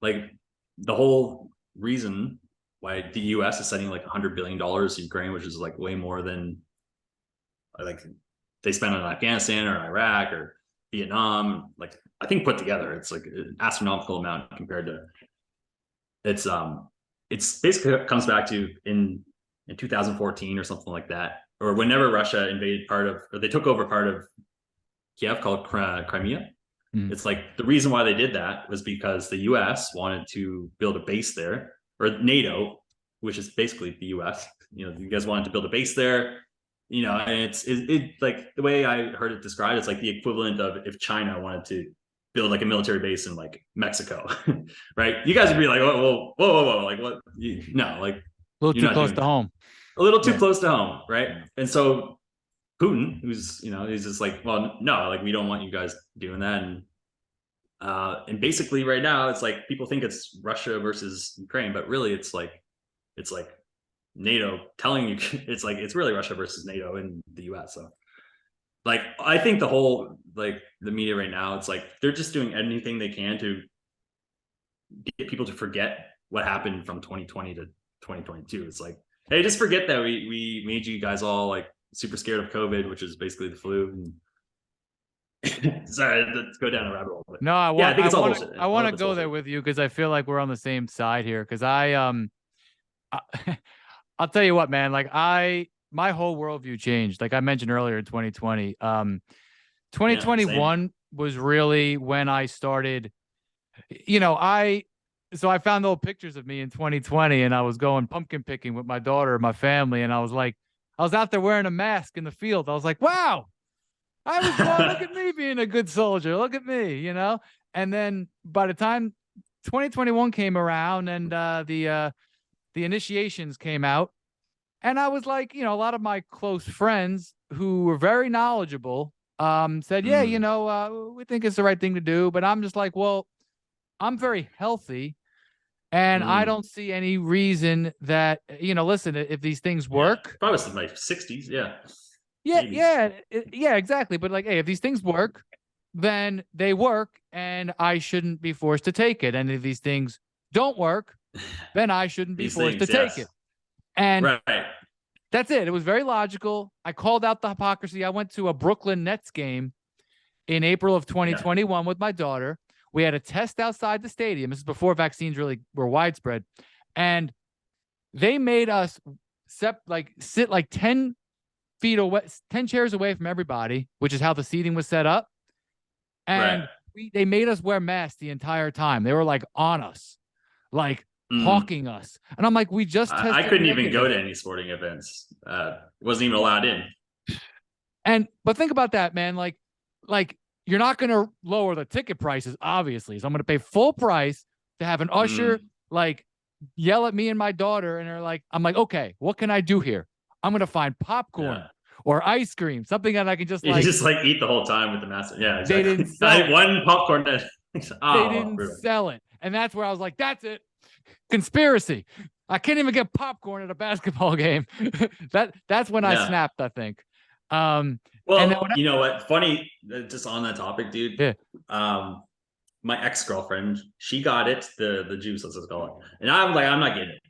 like the whole reason why the US is sending like $100 billion to Ukraine, which is like way more than like they spend on Afghanistan or Iraq or Vietnam. Like I think put together, it's like an astronomical amount compared to it's basically comes back to in 2014 or something like that, or whenever Russia invaded they took over part of Kiev called Crimea. It's like the reason why they did that was because the US wanted to build a base there, or NATO, which is basically the US. You guys wanted to build a base there. And it's like the way I heard it described, it's like the equivalent of if China wanted to build like a military base in like Mexico, right? You guys would be like, whoa, like what? No, like A little too close to home. A little too close to home, right? And so Putin, who's he's just like, well, no, like we don't want you guys doing that. And basically right now it's like people think it's Russia versus Ukraine, but really it's like NATO telling you it's really Russia versus NATO in the US. So like I think the whole like the media right now, it's like they're just doing anything they can to get people to forget what happened from 2020 to 2022. It's like, hey, just forget that we made you guys all like super scared of COVID, which is basically the flu. And sorry, let's go down a rabbit hole. No, I think it's all bullshit. I want to go there with you because I feel like we're on the same side here. Because I'll tell you what, man. Like my whole worldview changed. Like I mentioned earlier in 2020. 2021 was really when I started. So I found old pictures of me in 2020, and I was going pumpkin picking with my daughter and my family, and I was out there wearing a mask in the field. I was like, wow. I was going, look at me being a good soldier. Look at me, And then by the time 2021 came around and the initiations came out, and I was like, a lot of my close friends who were very knowledgeable said, yeah, we think it's the right thing to do. But I'm just like, well, I'm very healthy, and I don't see any reason that, listen, if these things work. Probably in my 60s, yeah. Yeah, exactly. But like, hey, if these things work, then they work, and I shouldn't be forced to take it. And if these things don't work, then I shouldn't be forced to take it. And that's it. It was very logical. I called out the hypocrisy. I went to a Brooklyn Nets game in April of 2021 with my daughter. We had a test outside the stadium. This is before vaccines really were widespread. And they made us sit like 10 feet away, 10 chairs away from everybody, which is how the seating was set up. And they made us wear masks the entire time. They were like on us, like hawking us. And I'm like, we just tested I couldn't even go to any sporting events. Wasn't even allowed in. But think about that, man. Like you're not going to lower the ticket prices, obviously. So I'm going to pay full price to have an usher like yell at me and my daughter. And I'm like, okay, what can I do here? I'm going to find popcorn or ice cream, something that I can just you just like eat the whole time with the mask. Yeah, exactly. They didn't sell one popcorn. They didn't sell it. And that's where I was like, that's it. Conspiracy. I can't even get popcorn at a basketball game. That's when I snapped, I think. Well, you know what? Funny, just on that topic, dude. Yeah. My ex-girlfriend, she got it, the juice, let's just call it. And I'm like, I'm not getting it.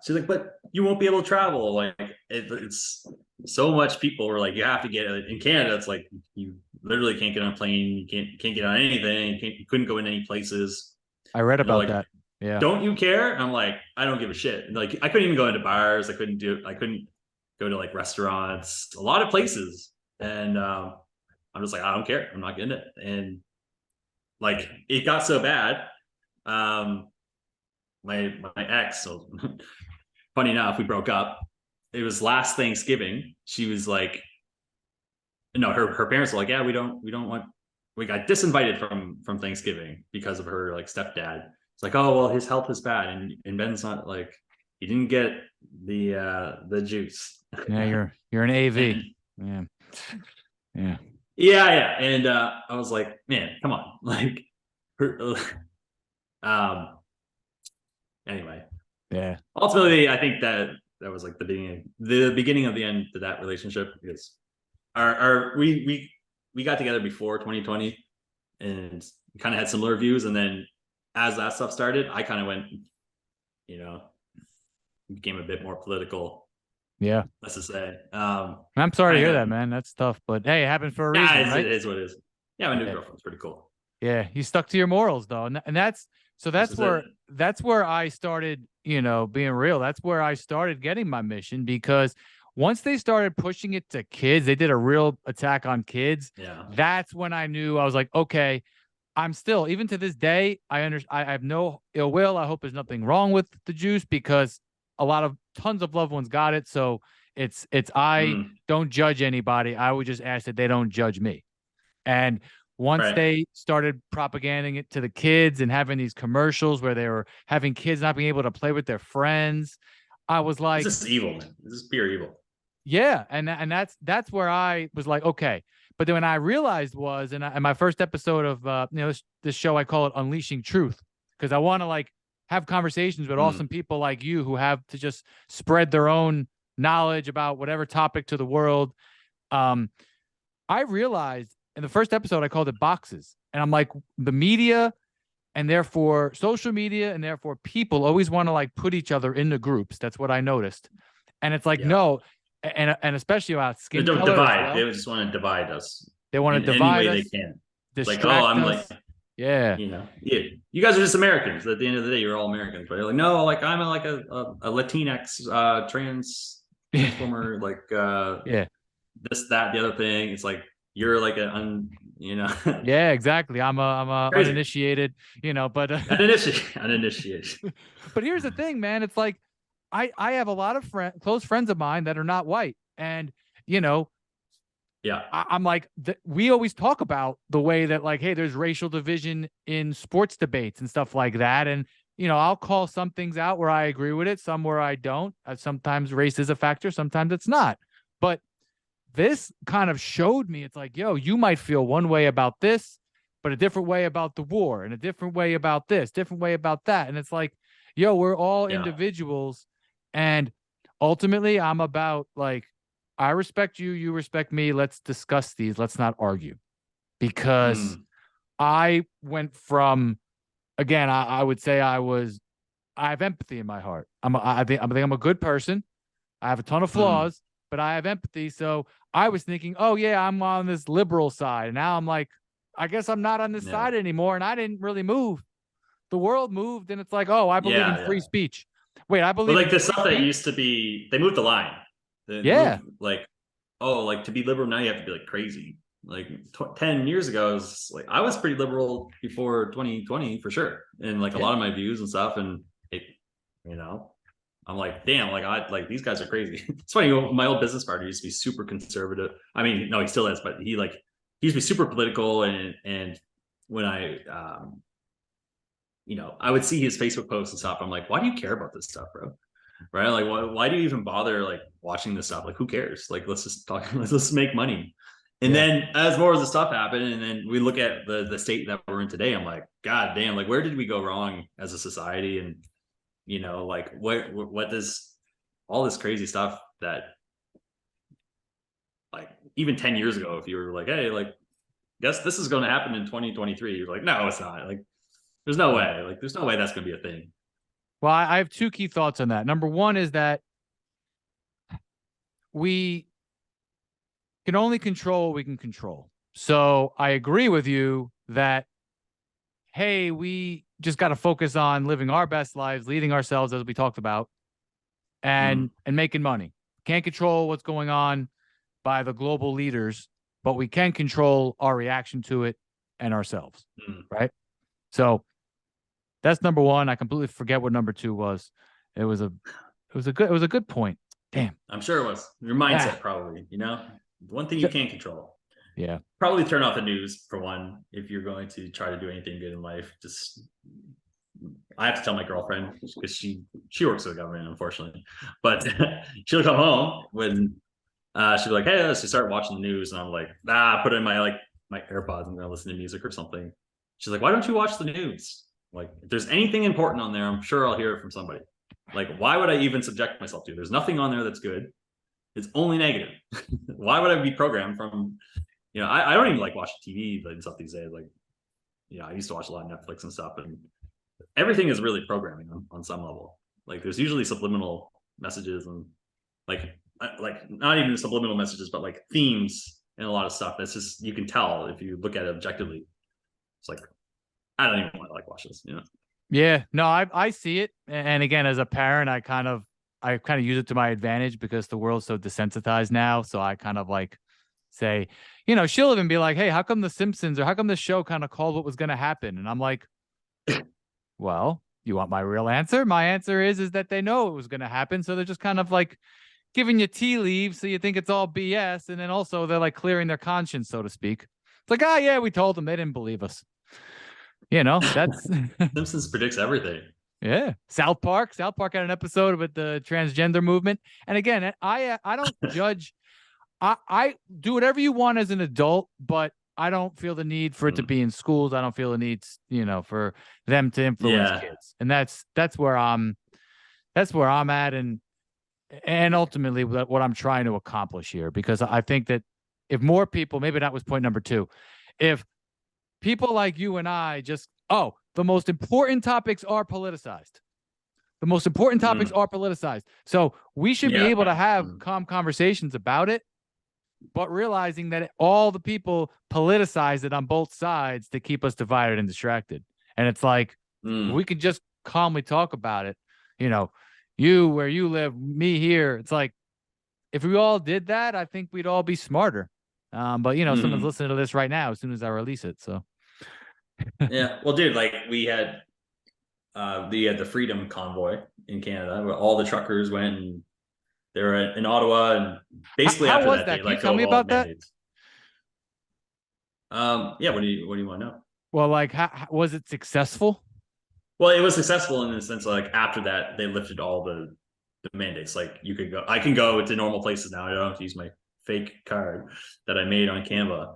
She's like, but you won't be able to travel. Like it's so much people were like, you have to get it. In Canada, it's like you literally can't get on a plane, you can't get on anything, you couldn't go in any places. I read about that. Yeah. Don't you care? I'm like, I don't give a shit. Like I couldn't even go into bars. I couldn't go to like restaurants, a lot of places. And I'm just like, I don't care. I'm not getting it. And like it got so bad. My ex, so funny enough, we broke up. It was last Thanksgiving. She was like, no, her parents were like, yeah, we don't want we got disinvited from Thanksgiving because of her like stepdad. It's like, oh well, his health is bad, and Ben's not like, he didn't get the juice. Yeah, you're an AV. And, Yeah. yeah. And I was like, man, come on. Like her, anyway. Yeah. Ultimately, I think that was like the beginning of the end to that relationship, because we got together before 2020 and we kind of had similar views, and then as that stuff started, I kind of went, became a bit more political. Yeah. Let's just say. I'm sorry to hear that, man. That's tough, but hey, it happened for a reason, right? It is what it is. Yeah, my new girlfriend's pretty cool. Yeah, you stuck to your morals though, and that's where I started, being real. That's where I started getting my mission, because once they started pushing it to kids, they did a real attack on kids. Yeah, that's when I knew. I was like, okay, I'm still, even to this day, I have no ill will. I hope there's nothing wrong with the juice, because tons of loved ones got it. So I don't judge anybody. I would just ask that they don't judge me. And once they started propagating it to the kids and having these commercials where they were having kids not being able to play with their friends, I was like, this is evil, man. This is pure evil. Yeah. And that's where I was like, okay. But then when I realized in my first episode of, this show, I call it Unleashing Truth, because I want to like have conversations with awesome people like you who have to just spread their own knowledge about whatever topic to the world. I realized in the first episode, I called it boxes. And I'm like, the media, and therefore social media, and therefore people always want to like put each other into groups. That's what I noticed. And it's like, no. And especially about skin color. Divide. They just want to divide us. They want to divide any way us. They can. Distract like, I'm us. like, yeah. You guys are just Americans. At the end of the day, you're all Americans. But you're like, no, like I'm a Latinx transformer, like this, that, the other thing. It's like you're like Yeah, exactly. I'm a uninitiated, but uninitiated. But here's the thing, man. It's like I have a lot of close friends of mine that are not white, and I'm like, we always talk about the way that like, hey, there's racial division in sports debates and stuff like that, and I'll call some things out where I agree with it, some where I don't. Sometimes race is a factor, sometimes it's not. But this kind of showed me, it's like, yo, you might feel one way about this, but a different way about the war, and a different way about this, different way about that. And it's like, yo, we're all individuals. And ultimately, I'm about like, I respect you, you respect me. Let's discuss these. Let's not argue. Because I went from, again, I would say I have empathy in my heart. I think I'm a good person. I have a ton of flaws, but I have empathy. So I was thinking, oh yeah, I'm on this liberal side. And now I'm like, I guess I'm not on this side anymore. And I didn't really move. The world moved, and it's like, oh, I believe in free speech. Wait, I believe like the stuff that used to be, they moved the line. They moved, like, oh, like to be liberal now you have to be like crazy. Like 10 years ago, I was pretty liberal before 2020 for sure, and like a lot of my views and stuff. And I'm like, damn, like these guys are crazy. It's funny. My old business partner used to be super conservative. I mean, no, he still is, but he used to be super political. And when I I would see his Facebook posts and stuff. I'm like, why do you care about this stuff, bro? Right? Like, why do you even bother like watching this stuff? Like, who cares? Like, let's just talk. Let's just make money. And then as more of the stuff happened, and then we look at the state that we're in today, I'm like, God damn, like where did we go wrong as a society? And like what does all this crazy stuff that like even 10 years ago, if you were like, hey, like guess this is going to happen in 2023, you're like, no, it's not. Like there's no way. Like there's no way that's going to be a thing. Well, I have two key thoughts on that. Number one is that we can only control what we can control. So I agree with you that, hey, we just got to focus on living our best lives, leading ourselves, as we talked about, and making money. Can't control what's going on by the global leaders, but we can control our reaction to it and ourselves. Right? So that's number one. I completely forget what number two was. It was a good point. Damn. I'm sure it was your mindset, probably, one thing you can't control. Yeah. Probably turn off the news for one if you're going to try to do anything good in life. Just I have to tell my girlfriend because she works for the government, unfortunately. But she'll come home when she'll be like, "Hey, let's just start watching the news," and I'm like, put in my AirPods. I'm gonna listen to music or something. She's like, "Why don't you watch the news? Like, if there's anything important on there, I'm sure I'll hear it from somebody. Like, why would I even subject myself to? There's nothing on there that's good. It's only negative. Why would I be programmed from?" I don't even like watching TV and stuff these days. Like, I used to watch a lot of Netflix and stuff, and everything is really programming on some level. Like, there's usually subliminal messages and like not even subliminal messages, but like themes and a lot of stuff. That's just, you can tell if you look at it objectively. It's like, I don't even want to like watch this. Yeah, no, I see it, and again, as a parent, I kind of use it to my advantage because the world's so desensitized now. So I kind of like say, she'll even be like, "Hey, how come The Simpsons or how come this show kind of called what was going to happen?" And I'm like, "Well, you want my real answer? My answer is that they know it was going to happen, so they're just kind of like giving you tea leaves, so you think it's all BS, and then also they're like clearing their conscience, so to speak. It's like, yeah, we told them, they didn't believe us. That's Simpsons predicts everything. Yeah. South Park had an episode with the transgender movement. And again, I don't judge. I do whatever you want as an adult, but I don't feel the need for it to be in schools. I don't feel the need, for them to influence kids. And that's where I'm at. And ultimately what I'm trying to accomplish here, because I think that if more people, maybe that was point number 2, if people like you and I just, the most important topics are politicized. The most important topics are politicized. So we should be able to have calm conversations about it, but realizing that all the people politicize it on both sides to keep us divided and distracted. And it's like, we could just calmly talk about it. You where you live, me here. It's like, if we all did that, I think we'd all be smarter. But someone's listening to this right now as soon as I release it. So yeah. Well, dude, like we had the Freedom Convoy in Canada where all the truckers went, and they were in Ottawa, and basically how after was that, that? they Can you let tell go me of all about the that? mandates. Yeah, what do you want to know? Well, like, how was it successful? Well, it was successful in the sense like after that they lifted all the mandates. Like, I can go to normal places now. I don't have to use my fake card that I made on Canva.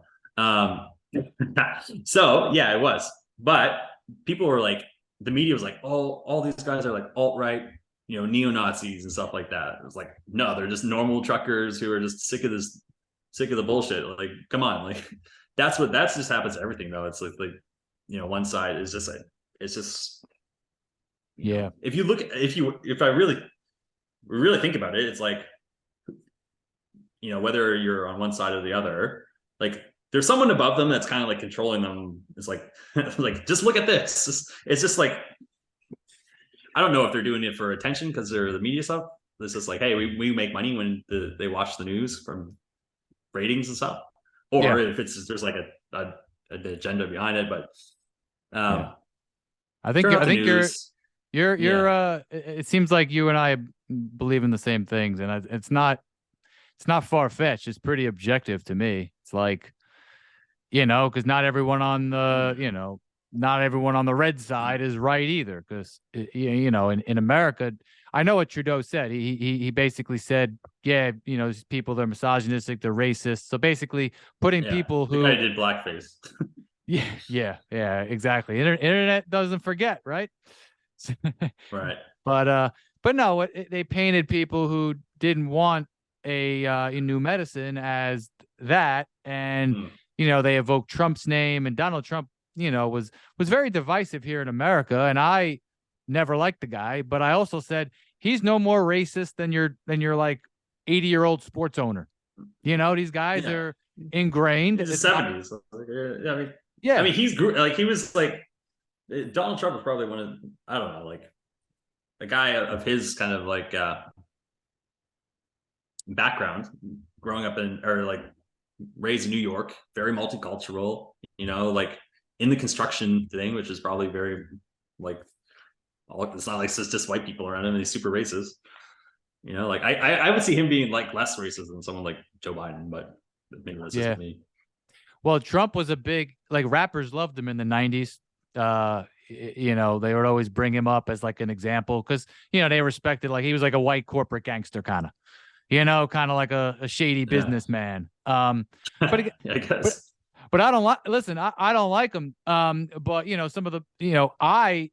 So yeah, it was. But people were like, the media was like, "Oh, all these guys are like alt-right, neo-Nazis and stuff like that." It was like, no, they're just normal truckers who are just sick of the bullshit. Like, come on, like that's just happens to everything though. It's like one side is just it's just if I really think about it, it's like, whether you're on one side or the other, like there's someone above them that's kind of like controlling them. It's like, like, just look at this. It's just like, I don't know if they're doing it for attention because they're the media stuff. It's just like, hey, we make money when they watch the news from ratings and stuff, or if there's like an agenda behind it. But I think you're it seems like you and I believe in the same things, and it's not far-fetched. It's pretty objective to me. It's like, because not everyone on the red side is right either. Because in America, I know what Trudeau said. He basically said, these people, they're misogynistic, they're racist. So basically, putting people who the guy did blackface. yeah, exactly. Internet doesn't forget, right? Right. But no, they painted people who didn't want a new medicine as that, and they evoked Trump's name, and Donald Trump, was very divisive here in America, and I never liked the guy, but I also said he's no more racist than your like 80-year-old sports owner. These guys are ingrained. In the 70s. I mean, he was like, Donald Trump was probably one of, I don't know, like a guy of his kind of like background, growing up raised in New York, very multicultural, like in the construction thing, which is probably very like, it's not like it's just white people around him and he's super racist. Like I would see him being like less racist than someone like Joe Biden, but maybe that's just me. Well, Trump was a big, like, rappers loved him in the 90s. You know, they would always bring him up as like an example because, you know, they respected, like, he was like a white corporate gangster kind of, you know, kind of like a shady Yeah. businessman. But I but guess. but I don't like, listen, I don't like him. But you know, some of the, you know, I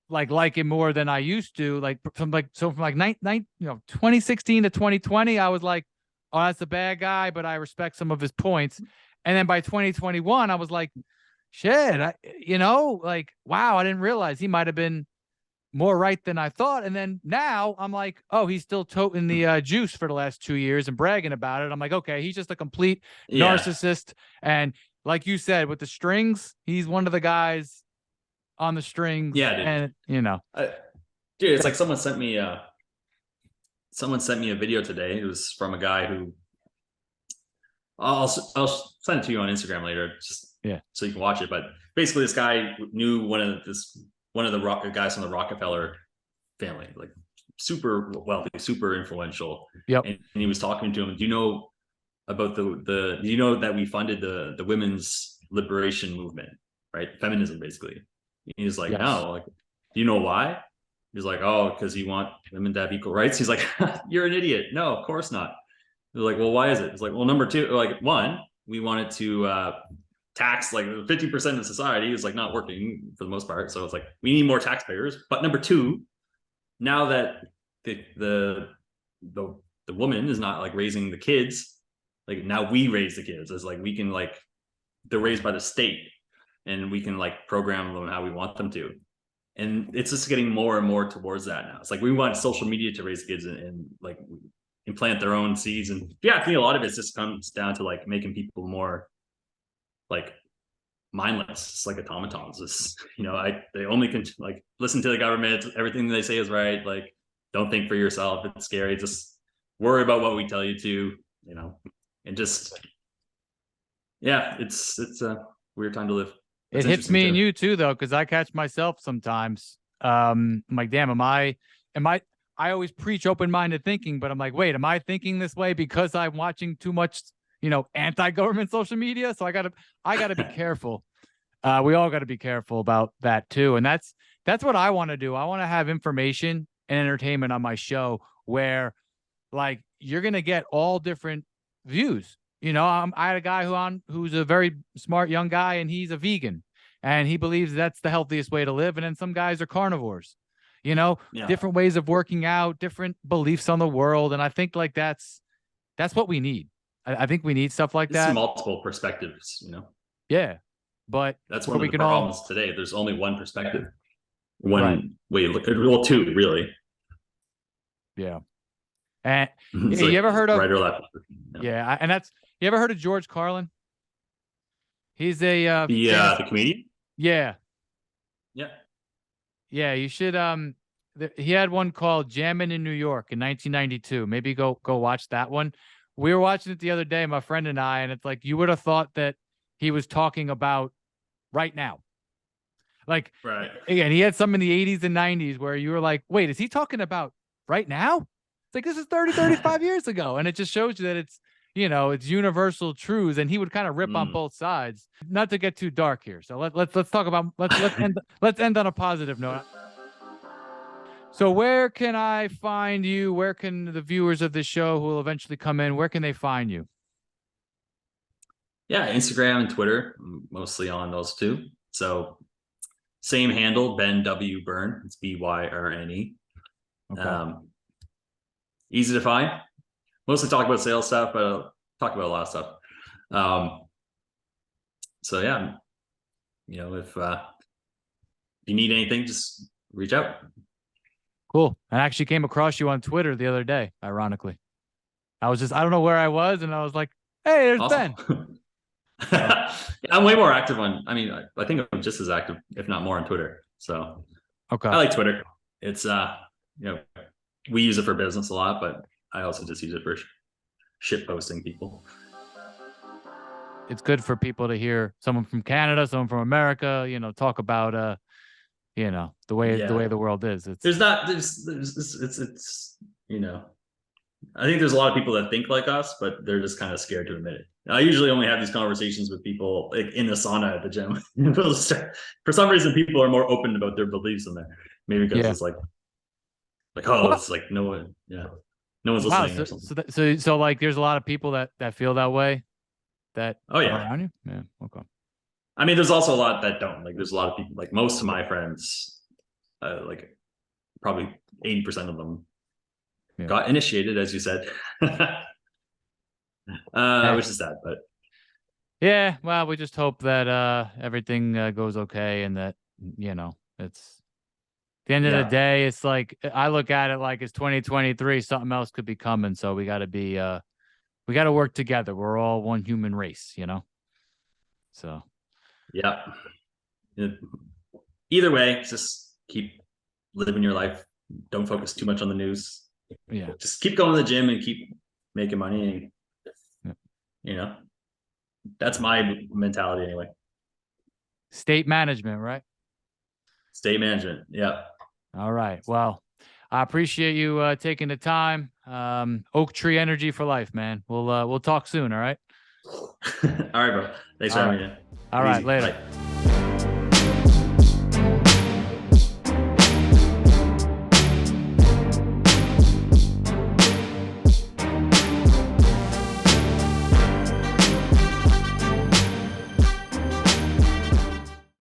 like him more than I used to. Like from like 2016 to 2020, I was like, oh, that's a bad guy, but I respect some of his points. And then by 2021, I was like, shit, you know, like, wow, I didn't realize he might have been more right than I thought. And then now I'm like, oh, he's still toting the juice for the last 2 years and bragging about it. I'm like, okay, he's just a complete Yeah. narcissist. And like you said, with the strings, he's one of the guys on the strings. Yeah, dude. And, you know, Dude, it's like someone sent me a video today. It was from a guy who I'll send it to you on Instagram later, just yeah, so you can watch it. But basically, this guy knew one of the guys from the Rockefeller family, like super wealthy, super influential. yep, And he was talking to him. Do you know about do you know that we funded the women's liberation movement, right? Feminism, basically. He's like, yes. no, like, do you know why? He's like, oh, because you want women to have equal rights. He's like, you're an idiot. No, of course not. They're like, well, why is it? It's like, well, number two, like, one, we wanted to tax like 50% of society is like not working for the most part. So it's like we need more taxpayers. But number two, now that the woman is not like raising the kids, like now we raise the kids. It's like we can like they're raised by the state and we can like program them how we want them to. And it's just getting more and more towards that now. It's like we want social media to raise kids and like implant their own seeds. And yeah, I think a lot of it just comes down to like making people more like mindless. It's like automatons. It's, you know, they only can like listen to the government. Everything they say is right. Like, don't think for yourself. It's scary. Just worry about what we tell you to, you know, and just, yeah, it's a weird time to live. It That's hits interesting me and too. you too, though, because I catch myself sometimes. I'm like, damn, am I always preach open-minded thinking, but I'm like, wait, am I thinking this way because I'm watching too much, you know, anti-government social media? So I gotta be careful. We all got to be careful about that too. And that's what I want to do. I want to have information and entertainment on my show where, like, you're gonna get all different views. You know, I had a guy who's a very smart young guy, and he's a vegan, and he believes that's the healthiest way to live. And then some guys are carnivores. You know, Yeah. different ways of working out, different beliefs on the world, and I think like that's what we need. I think we need stuff like It's that. multiple perspectives, you know. Yeah, but That's where one of we the can all problems today. There's only one perspective. right. One way look at, well, two really. Yeah. And It's yeah, you like ever heard of, right or left. Yeah. yeah, and that's, you ever heard of George Carlin? He's a famous, The comedian. yeah, Yeah. yeah, you should he had one called Jammin' in New York in 1992. Maybe go watch that one. We were watching it the other day, my friend and I, and it's like you would have thought that he was talking about right now. Like, Right. again, he had some in the 80s and 90s where you were like, wait, is he talking about right now? It's like, this is 35 years ago. And it just shows you that it's, you know, it's universal truths. And he would kind of rip on Mm. both sides. Not to get too dark here. So let's talk about, let's end on a positive note. So where can I find you? Where can the viewers of this show who will eventually come in, where can they find you? Yeah, Instagram and Twitter, mostly on those two. So same handle, Ben W. Byrne. It's Byrne. Okay. Easy to find. Mostly talk about sales stuff, but I'll talk about a lot of stuff. So yeah, you know, if you need anything, just reach out. Cool. I actually came across you on Twitter the other day, ironically. I don't know where I was, and I was like, hey, there's Awesome. Ben. I'm way more active on, I mean, I think I'm just as active, if not more, on Twitter. So Okay. I like Twitter. It's you know, we use it for business a lot, but I also just use it for shit posting people. It's good for people to hear someone from Canada, someone from America, you know, talk about you know, the way the world is. It's there's not there's it's you know, I think there's a lot of people that think like us, but they're just kind of scared to admit it. I usually only have these conversations with people like in the sauna at the gym. For some reason, people are more open about their beliefs in there. Maybe because Yeah. it's like oh, Well, it's like no one, yeah, no one's wow. listening So or something. so like there's a lot of people that feel that way that Oh are yeah, around you. Yeah. Okay. I mean, there's also a lot that don't. Like, there's a lot of people. Like most of my friends, like probably 80% of them Yeah. got initiated, as you said, Eh, which is sad, but yeah. Well, we just hope that everything goes okay and that it's the end of the yeah, day. It's like I look at it like it's 2023. Something else could be coming, so we got to be we got to work together. We're all one human race, So yeah. Either way, just keep living your life. Don't focus too much on the news. yeah. Just keep going to the gym and keep making money. And, Yeah. you know, that's my mentality anyway. State management, right? State management. Yeah. All right. Well, I appreciate you taking the time. Oak tree energy for life, man. We'll talk soon. All right. All right, bro. Thanks for All having right. me. All Take it right. easy. Later. Bye.